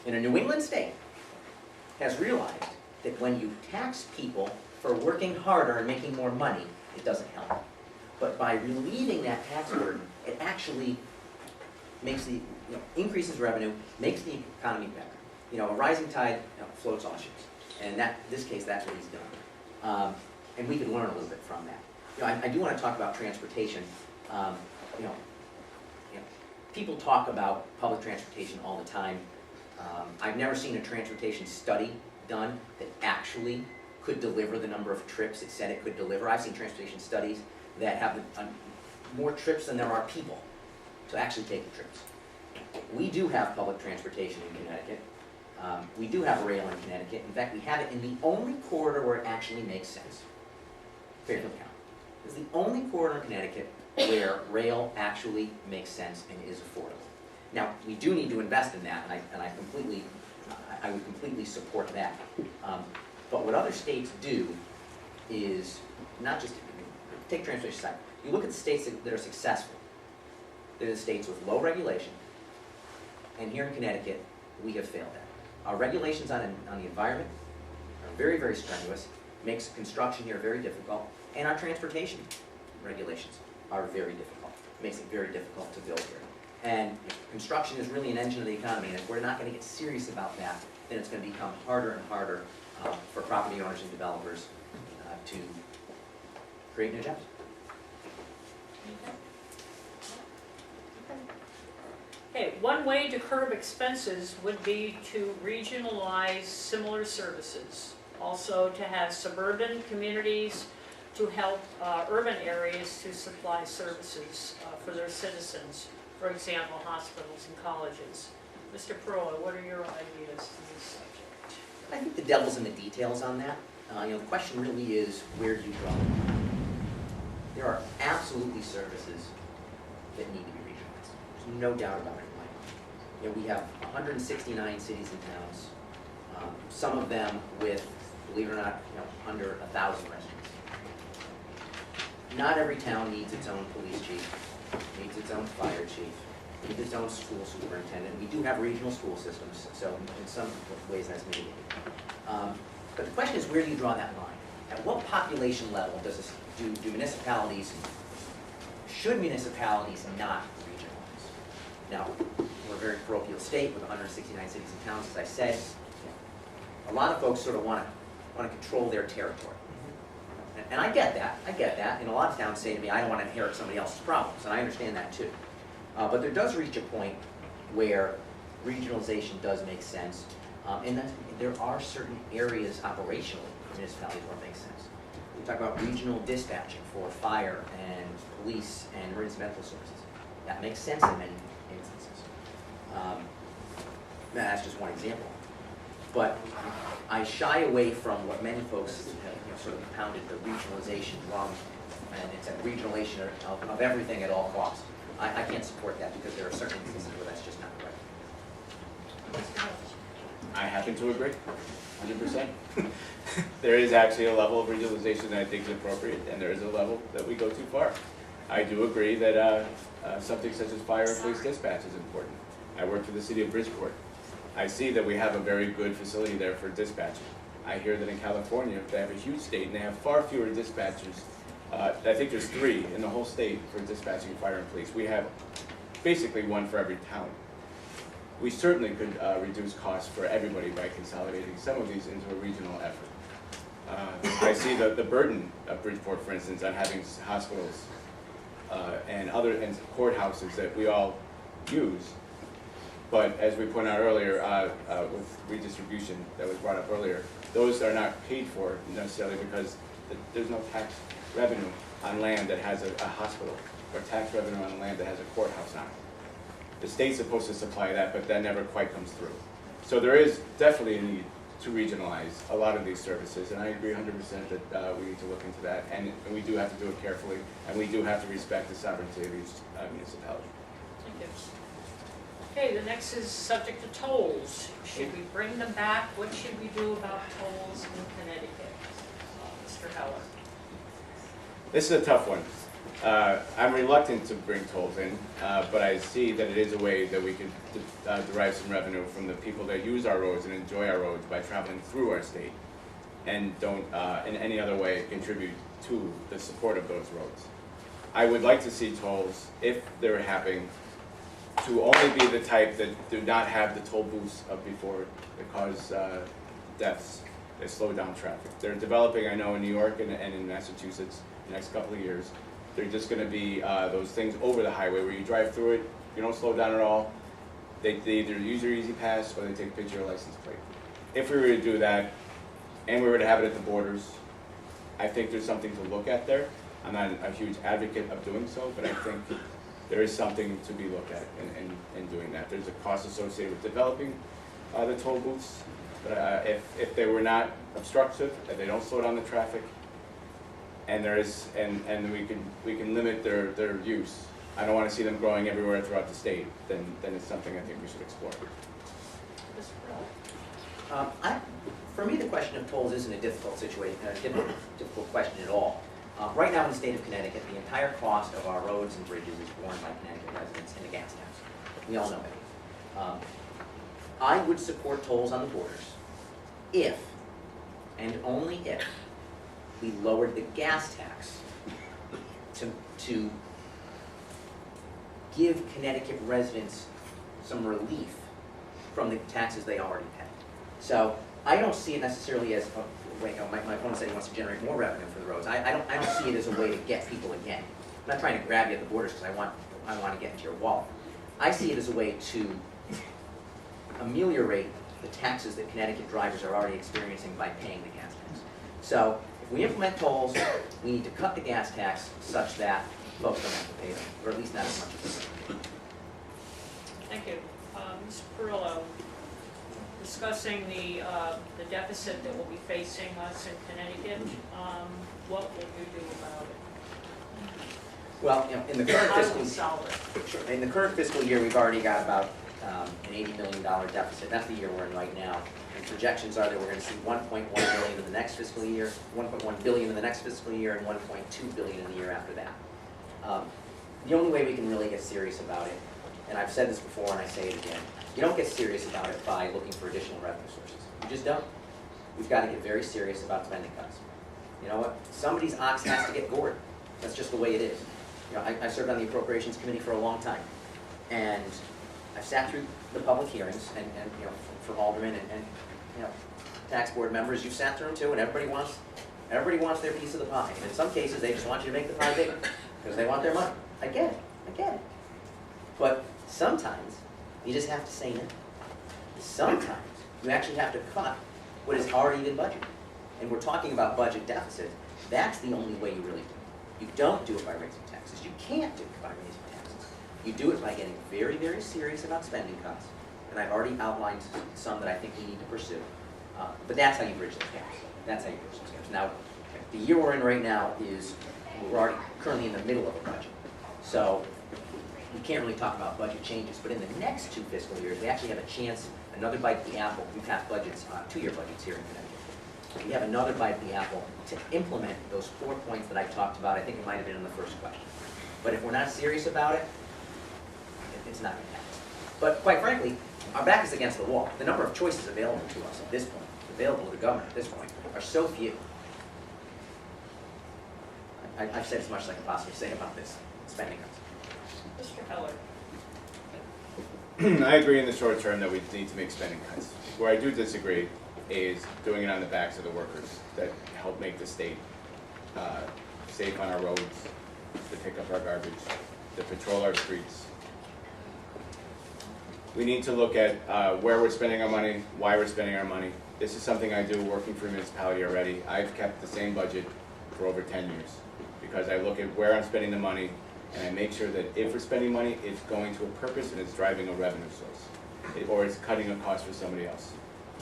in a New England state, has realized that when you tax people for working harder and making more money, it doesn't help. But by relieving that tax burden, it actually makes increases revenue, makes the economy better. A rising tide floats all ships. And this case, that's what he's done. And we can learn a little bit from that. I do want to talk about transportation. People talk about public transportation all the time. I've never seen a transportation study done that actually could deliver the number of trips it said it could deliver. I've seen transportation studies that have more trips than there are people to actually take the trips. We do have public transportation in Connecticut. We do have rail in Connecticut. In fact, we have it in the only corridor where it actually makes sense. Fairfield County. It's the only corridor in Connecticut where rail actually makes sense and is affordable. Now, we do need to invest in that, and I would completely support that. But what other states do is not just take transportation aside. You look at the states that are successful. They're the states with low regulation, and here in Connecticut, we have failed at. Our regulations on the environment are very, very strenuous, makes construction here very difficult, and our transportation regulations are very difficult. Makes it very difficult to build here. And construction is really an engine of the economy, and if we're not going to get serious about that, then it's going to become harder and harder for property owners and developers to create new jobs. Okay, one way to curb expenses would be to regionalize similar services. Also to have suburban communities to help urban areas to supply services for their citizens. For example, hospitals and colleges. Mr. Perillo, what are your ideas on this subject? I think the devil's in the details on that. The question really is, where do you draw the line? There are absolutely services that need to be regionalized. There's no doubt about it in my mind. We have 169 cities and towns, some of them with, believe it or not, under 1,000 residents. Not every town needs its own police chief, needs its own fire chief, needs its own school superintendent. We do have regional school systems, so in some ways that's mitigated. But the question is, where do you draw that line? At what population level do municipalities, should municipalities not regionalize? Now, we're a very parochial state with 169 cities and towns, as I said. A lot of folks sort of want to control their territory. And I get that, and a lot of towns say to me, I don't want to inherit somebody else's problems, and I understand that too. But there does reach a point where regionalization does make sense, and there are certain areas operationally in municipalities where it makes sense. We talk about regional dispatching for fire and police and emergency medical services. That makes sense in many instances. That's just one example. But I shy away from what many folks have sort of pounded the regionalization drum, and it's a regionalization of everything at all costs. I can't support that because there are certain instances where that's just not right. I happen to agree, 100%. There is actually a level of regionalization that I think is appropriate, and there is a level that we go too far. I do agree that something such as fire and police dispatch is important. I work for the city of Bridgeport. I see that we have a very good facility there for dispatching. I hear that in California, they have a huge state, and they have far fewer dispatchers. I think there's 3 in the whole state for dispatching fire and police. We have basically 1 for every town. We certainly could reduce costs for everybody by consolidating some of these into a regional effort. I see the burden of Bridgeport, for instance, on having hospitals and courthouses that we all use. But as we pointed out earlier, with redistribution that was brought up earlier, those are not paid for necessarily because there's no tax revenue on land that has a hospital, or tax revenue on land that has a courthouse on it. The state's supposed to supply that, but that never quite comes through. So there is definitely a need to regionalize a lot of these services, and I agree 100% that we need to look into that, and we do have to do it carefully, and we do have to respect the sovereignty of each municipality. Thank you. Okay, the next is subject to tolls. Should we bring them back? What should we do about tolls in Connecticut? Mr. Heller. This is a tough one. I'm reluctant to bring tolls in, but I see that it is a way that we could derive some revenue from the people that use our roads and enjoy our roads by traveling through our state and don't in any other way contribute to the support of those roads. I would like to see tolls, if they're happening, to only be the type that do not have the toll booths up before that cause deaths, that slow down traffic. They're developing, I know, in New York and in Massachusetts the next couple of years. They're just going to be those things over the highway where you drive through it, you don't slow down at all. They either use your Easy Pass or they take a picture of your license plate. If we were to do that, and we were to have it at the borders, I think there's something to look at there. I'm not a huge advocate of doing so, but I think there is something to be looked at in doing that. There's a cost associated with developing the toll booths, but if they were not obstructive, if they don't slow down the traffic, and we can limit their use. I don't want to see them growing everywhere throughout the state. Then it's something I think we should explore. Mr. Perillo? For me, the question of tolls isn't a difficult situation, difficult question at all. Right now in the state of Connecticut, the entire cost of our roads and bridges is borne by Connecticut residents in the gas tax. We all know it. I would support tolls on the borders if, and only if, we lowered the gas tax to give Connecticut residents some relief from the taxes they already pay. So I don't see it necessarily as, my opponent said he wants to generate more revenue for the roads. I don't see it as a way to get people again. I'm not trying to grab you at the borders because I want to get into your wallet. I see it as a way to ameliorate the taxes that Connecticut drivers are already experiencing by paying the gas tax. So if we implement tolls, we need to cut the gas tax such that folks don't have to pay them, or at least not as much as they do. Thank you. Mr. Perillo, discussing the deficit that will be facing us in Connecticut, what will you do about it? Well, in the current How do fiscal we solve it? Sure. In the current fiscal year, we've already got about an $80 million deficit. That's the year we're in right now. And projections are that we're going to see $1.1 billion in the next fiscal year, $1.1 billion in the next fiscal year, and $1.2 billion in the year after that. The only way we can really get serious about it, and I've said this before and I say it again, you don't get serious about it by looking for additional revenue sources. You just don't. We've got to get very serious about spending cuts. You know what? Somebody's ox has to get gored. That's just the way it is. You know, I served on the Appropriations Committee for a long time, and I've sat through the public hearings, and you know, for aldermen and you know, tax board members, you've sat through them too, and everybody wants their piece of the pie. And in some cases, they just want you to make the pie bigger because they want their money. I get it. But sometimes you just have to say no. Sometimes you actually have to cut what has already been budgeted. And we're talking about budget deficits. That's the only way you really do it. You don't do it by raising taxes. You can't do it by raising taxes. You do it by getting very, very serious about spending cuts. And I've already outlined some that I think we need to pursue. But that's how you bridge those gaps. That's how you bridge those gaps. Now, the year we're in right now is, we're already currently in the middle of a budget. So we can't really talk about budget changes, but in the next 2 fiscal years, we actually have a chance, another bite at the apple. We've passed budgets, 2-year budgets here in Connecticut. We have another bite at the apple to implement those 4 points that I talked about. I think it might have been in the first question. But if we're not serious about it, it's not going to happen. But quite frankly, our back is against the wall. The number of choices available to us at this point, available to the government at this point, are so few. I've said as much as I can possibly say about this spending cuts. Mr. Heller? I agree in the short term that we need to make spending cuts. Where I do disagree is doing it on the backs of the workers that help make the state safe on our roads, to pick up our garbage, to patrol our streets. We need to look at where we're spending our money, why we're spending our money. This is something I do working for a municipality already. I've kept the same budget for over 10 years because I look at where I'm spending the money and I make sure that if we're spending money, it's going to a purpose and it's driving a revenue source, or it's cutting a cost for somebody else.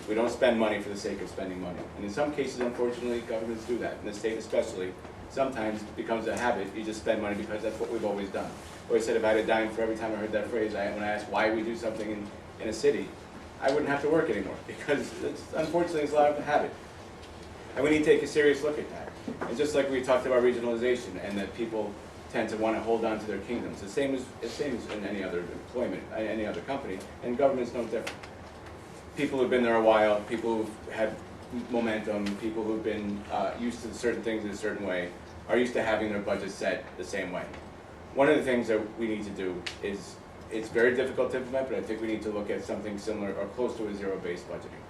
We don't spend money for the sake of spending money. And in some cases, unfortunately, governments do that. In the state especially, sometimes it becomes a habit. You just spend money because that's what we've always done. Or I said if I had a dime for every time I heard that phrase, when I asked why we do something in a city, I wouldn't have to work anymore because unfortunately it's a lot of a habit. And we need to take a serious look at that. And just like we talked about regionalization and that people tend to want to hold on to their kingdoms, the same as in any other employment, any other company, and government's no different. People who've been there a while, people who've had momentum, people who've been used to certain things in a certain way, are used to having their budget set the same way. One of the things that we need to do is, it's very difficult to implement, but I think we need to look at something similar or close to a zero-based budgeting.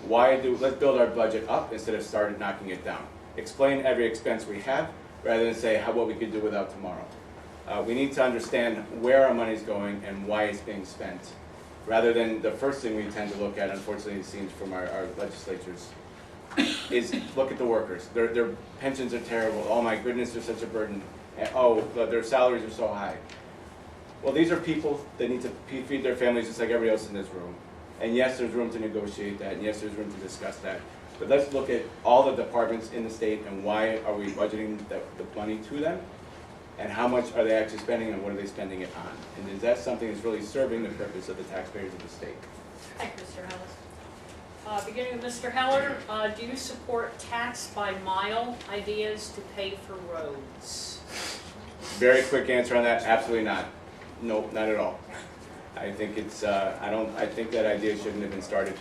Let's build our budget up instead of start knocking it down. Explain every expense we have rather than say what we could do without tomorrow. We need to understand where our money is going and why it's being spent, rather than the first thing we tend to look at, unfortunately it seems from our legislatures, is look at the workers. Their pensions are terrible. Oh my goodness, they're such a burden. And, oh, their salaries are so high. Well, these are people that need to feed their families just like everybody else in this room. And yes, there's room to negotiate that, and yes, there's room to discuss that. But let's look at all the departments in the state and why are we budgeting the money to them? And how much are they actually spending and what are they spending it on? And is that something that's really serving the purpose of the taxpayers of the state? Thank you, Mr. Heller. Beginning with Mr. Heller, do you support tax by mile ideas to pay for roads? Very quick answer on that, absolutely not. Nope, not at all. I think it's, I think that idea shouldn't have been started.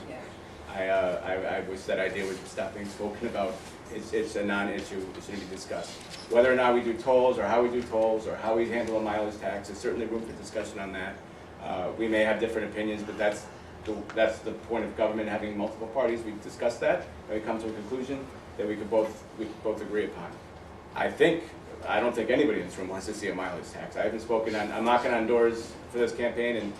I wish that idea would stop being spoken about. It's a non-issue, it shouldn't be discussed. Whether or not we do tolls, or how we do tolls, or how we handle a mileage tax, there's certainly room for discussion on that. We may have different opinions, but that's the point of government, having multiple parties. We've discussed that, and we come to a conclusion that we could both agree upon. I don't think anybody in this room wants to see a mileage tax. I haven't spoken on, I'm knocking on doors for this campaign, and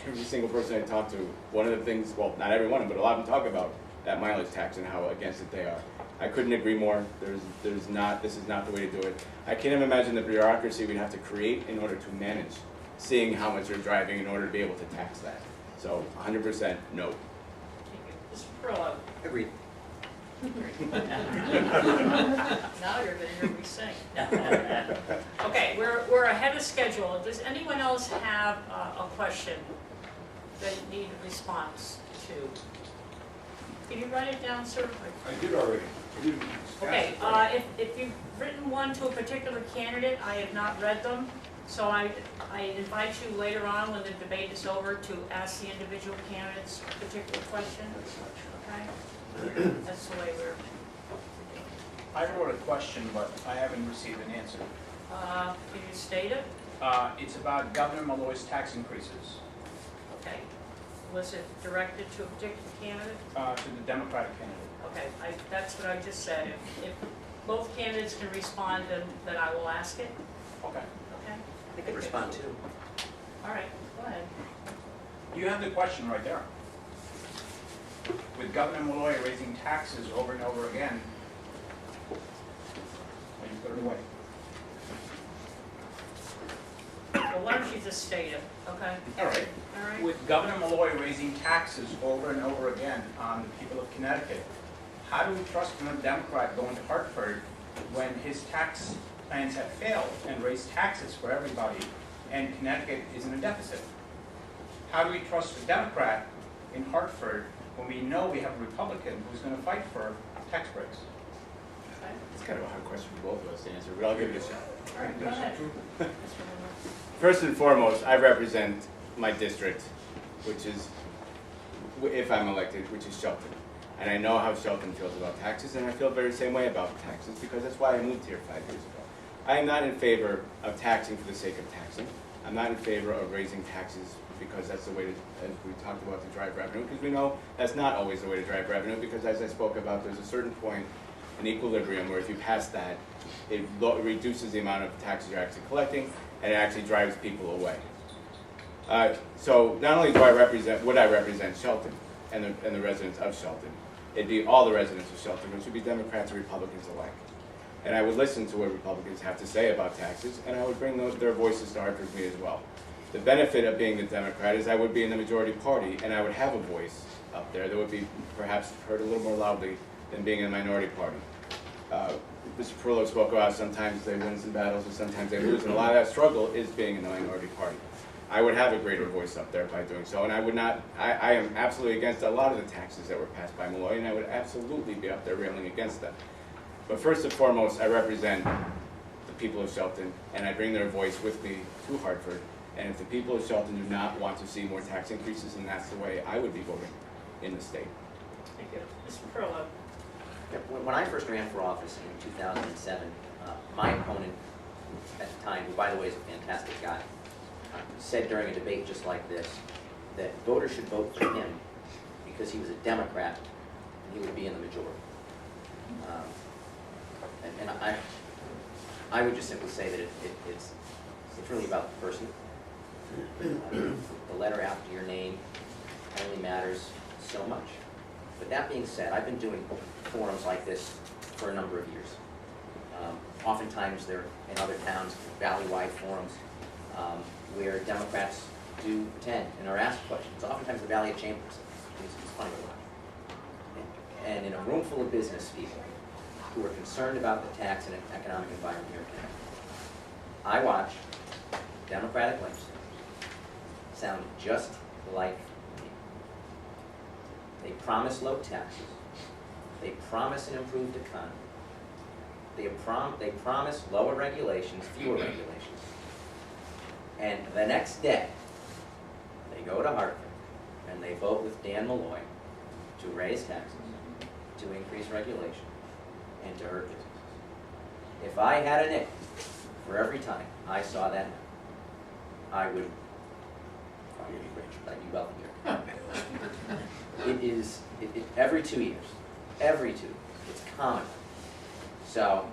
every single person I talk to, one of the things, well, not every one of them, but a lot of them talk about that mileage tax and how against it they are. I couldn't agree more. This is not the way to do it. I can't even imagine the bureaucracy we'd have to create in order to manage seeing how much you're driving in order to be able to tax that. So 100% no. Thank you. Mr. Perillo? Agreed. Now you're going to hear me sing. Okay, we're ahead of schedule. Does anyone else have a question that you need a response to? Can you write it down, sir? I did already. Okay, if you've written one to a particular candidate, I have not read them, so I invite you later on when the debate is over to ask the individual candidates a particular question, okay? That's the way we're... I wrote a question, but I haven't received an answer. Can you state it? It's about Governor Malloy's tax increases Okay. Was it directed to a particular candidate? to the Democratic candidate. Okay, that's what I just said. If both candidates can respond, then I will ask it. Okay. Okay? I could respond too. All right, go ahead. You have the question right there. With Governor Malloy raising taxes over and over again, well, you put it away. Well, why don't you just state it, okay? All right. All right? With Governor Malloy raising taxes over and over again on the people of Connecticut, how do we trust a Democrat going to Hartford when his tax plans have failed and raised taxes for everybody and Connecticut is in a deficit? How do we trust a Democrat in Hartford when we know we have a Republican who's going to fight for tax breaks? It's kind of a hard question for both of us to answer, but I'll give it a shot. All right, go ahead. First and foremost, I represent my district, which is, if I'm elected, which is Shelton. And I know how Shelton feels about taxes, and I feel the very same way about taxes because that's why I moved here 5 years ago. I am not in favor of taxing for the sake of taxing. I'm not in favor of raising taxes because that's the way to, as we talked about, to drive revenue, because we know that's not always the way to drive revenue, because as I spoke about, there's a certain point in equilibrium where if you pass that, it reduces the amount of taxes you're actually collecting, and it actually drives people away. So not only would I represent Shelton and the residents of Shelton, it'd be all the residents of Shelton, which would be Democrats or Republicans alike. And I would listen to what Republicans have to say about taxes, and I would bring their voices to Hartford with me as well. The benefit of being the Democrat is I would be in the majority party, and I would have a voice up there that would be perhaps heard a little more loudly than being in the minority party. Mr. Perillo spoke about sometimes they win some battles and sometimes they lose, and a lot of that struggle is being in the minority party. I would have a greater voice up there by doing so, and I would not, I am absolutely against a lot of the taxes that were passed by Malloy, and I would absolutely be up there railing against them. But first and foremost, I represent the people of Shelton, and I bring their voice with me to Hartford, and if the people of Shelton do not want to see more tax increases, then that's the way I would be voting in the state. Thank you. Mr. Perillo. When I first ran for office in 2007, my opponent at the time, who by the way is a fantastic guy, said during a debate just like this, that voters should vote for him because he was a Democrat and he would be in the majority. And I would just simply say that it's really about the person. The letter after your name only matters so much. But that being said, I've been doing forums like this for a number of years. Oftentimes they're in other towns, valley-wide forums, where Democrats do attend and are asked questions. Oftentimes the Valley of Chambers. It's funny to watch. And in a room full of business people who are concerned about the tax and economic environment here in Connecticut, I watch Democratic legislators sound just like me. They promise low taxes. They promise an improved economy. They promise lower regulations, fewer regulations. And the next day, they go to Hartford and they vote with Dan Malloy to raise taxes, to increase regulation, and to hurt businesses. If I had a nickel for every time I saw that, I would probably be rich, but I'd be wealthier. It is every 2 years. Every 2 years. It's common. So,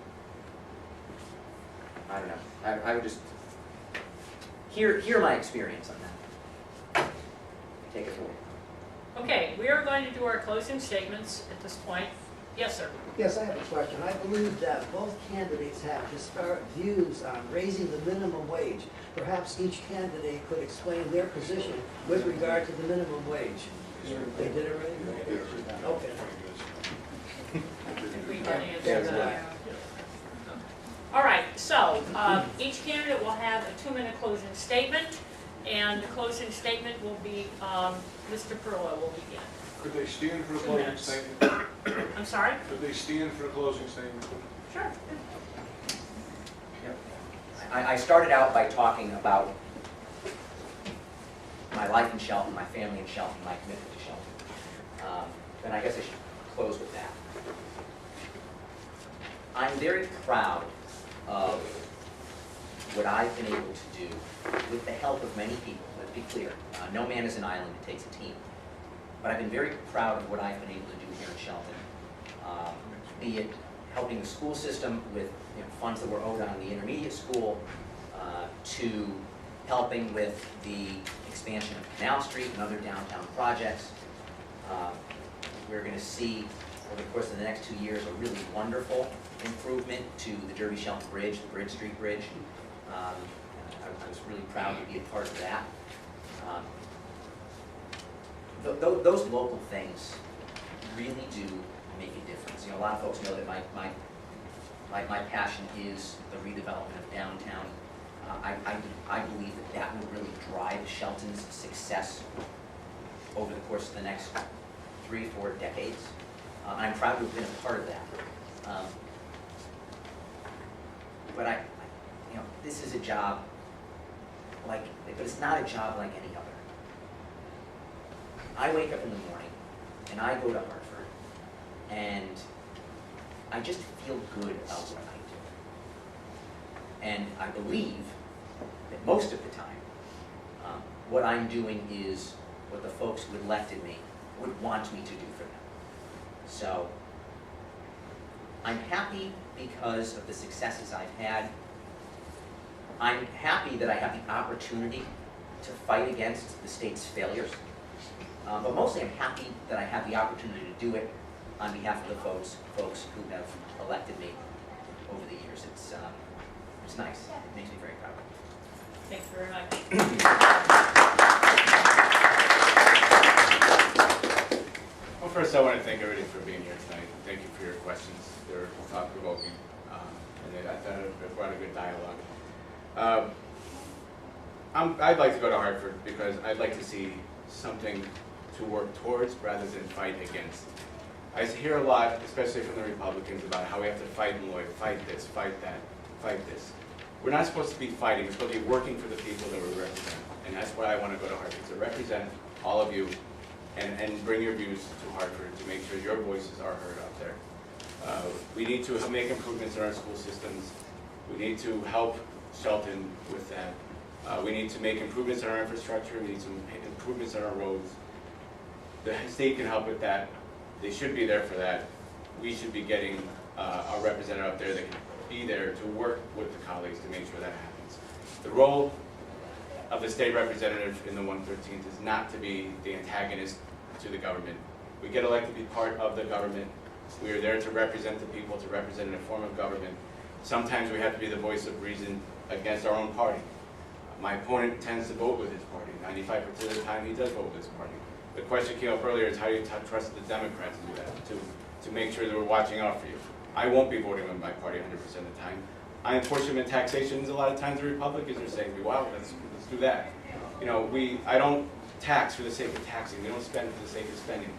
I don't know. I would just hear my experience on that. Take it forward. Okay, we are going to do our closing statements at this point. Yes, sir. Yes, I have a question. I believe that both candidates have disparate views on raising the minimum wage. Perhaps each candidate could explain their position with regard to the minimum wage. They did it already? Okay. All right, so each candidate will have a 2-minute closing statement, and the closing statement will be, Mr. Perillo will begin. Could they stand for a 2 closing minutes. statement? I'm sorry? Could they stand for a closing statement? Sure. I started out by talking about my life in Shelton, my family in Shelton, my commitment to Shelton. And I guess I should close with that. I'm very proud of what I've been able to do with the help of many people. Let's be clear, no man is an island, it takes a team. But I've been very proud of what I've been able to do here in Shelton, be it helping the school system with funds that were owed on the intermediate school, to helping with the expansion of Canal Street and other downtown projects. We're going to see over the course of the next 2 years a really wonderful improvement to the Derby Shelton Bridge, the Bridge Street Bridge. I was really proud to be a part of that. Those local things really do make a difference. A lot of folks know that my passion is the redevelopment of downtown. I believe that will really drive Shelton's success over the course of the next 3 or 4 decades. I'm proud to have been a part of that. But this is a job but it's not a job like any other. I wake up in the morning and I go to Hartford and I just feel good about what I do. And I believe that most of the time, what I'm doing is what the folks who elected me would want me to do for them. So, I'm happy because of the successes I've had. I'm happy that I have the opportunity to fight against the state's failures. But mostly I'm happy that I have the opportunity to do it on behalf of the folks who have elected me over the years. It's nice. It makes me very proud. Thank you very much. Well, first I want to thank everybody for being here tonight. Thank you for your questions. They're thought-provoking, and I thought it brought a good dialogue. I'd like to go to Hartford because I'd like to see something to work towards rather than fight against. I hear a lot, especially from the Republicans, about how we have to fight Lloyd, fight this, fight that, fight this. We're not supposed to be fighting, we're supposed to be working for the people that we represent. And that's why I want to go to Hartford, to represent all of you and bring your views to Hartford to make sure your voices are heard out there. We need to make improvements in our school systems. We need to help Shelton with that. We need to make improvements in our infrastructure. We need to make improvements in our roads. The state can help with that. They should be there for that. We should be getting a representative up there that can be there to work with the colleagues to make sure that happens. The role of the state representative in the 113th is not to be the antagonist to the government. We get elected to be part of the government. We are there to represent the people, to represent a form of government. Sometimes we have to be the voice of reason against our own party. My opponent tends to vote with his party. 95% of the time he does vote with his party. The question came up earlier is how do you trust the Democrats to do that, to make sure that we're watching out for you. I won't be voting with my party 100% of the time. Unemployment taxation is a lot of times the Republicans are saying, wow, let's do that. You know, I don't tax for the sake of taxing. We don't spend for the sake of spending.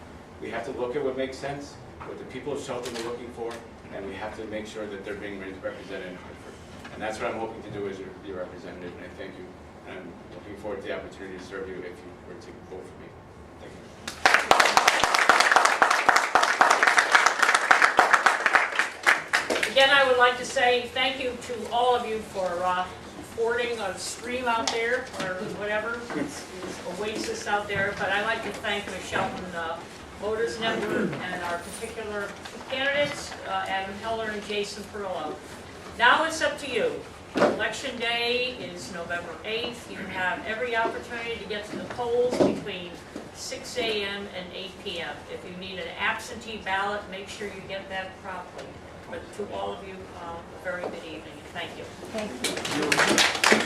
We have to look at what makes sense, what the people of Shelton are looking for, and we have to make sure that they're being represented in Hartford. And that's what I'm hoping to do as your representative, and I thank you. And I'm looking forward to the opportunity to serve you if you were to vote for me. Thank you. Again, I would like to say thank you to all of you for affording a stream out there, or whatever, it's oasis out there. But I'd like to thank the Shelton Voters Network and our particular candidates, Adam Heller and Jason Perillo. Now it's up to you. Election day is November 8th. You have every opportunity to get to the polls between 6 a.m. and 8 p.m. If you need an absentee ballot, make sure you get that properly. But to all of you, a very good evening, and thank you. Thank you.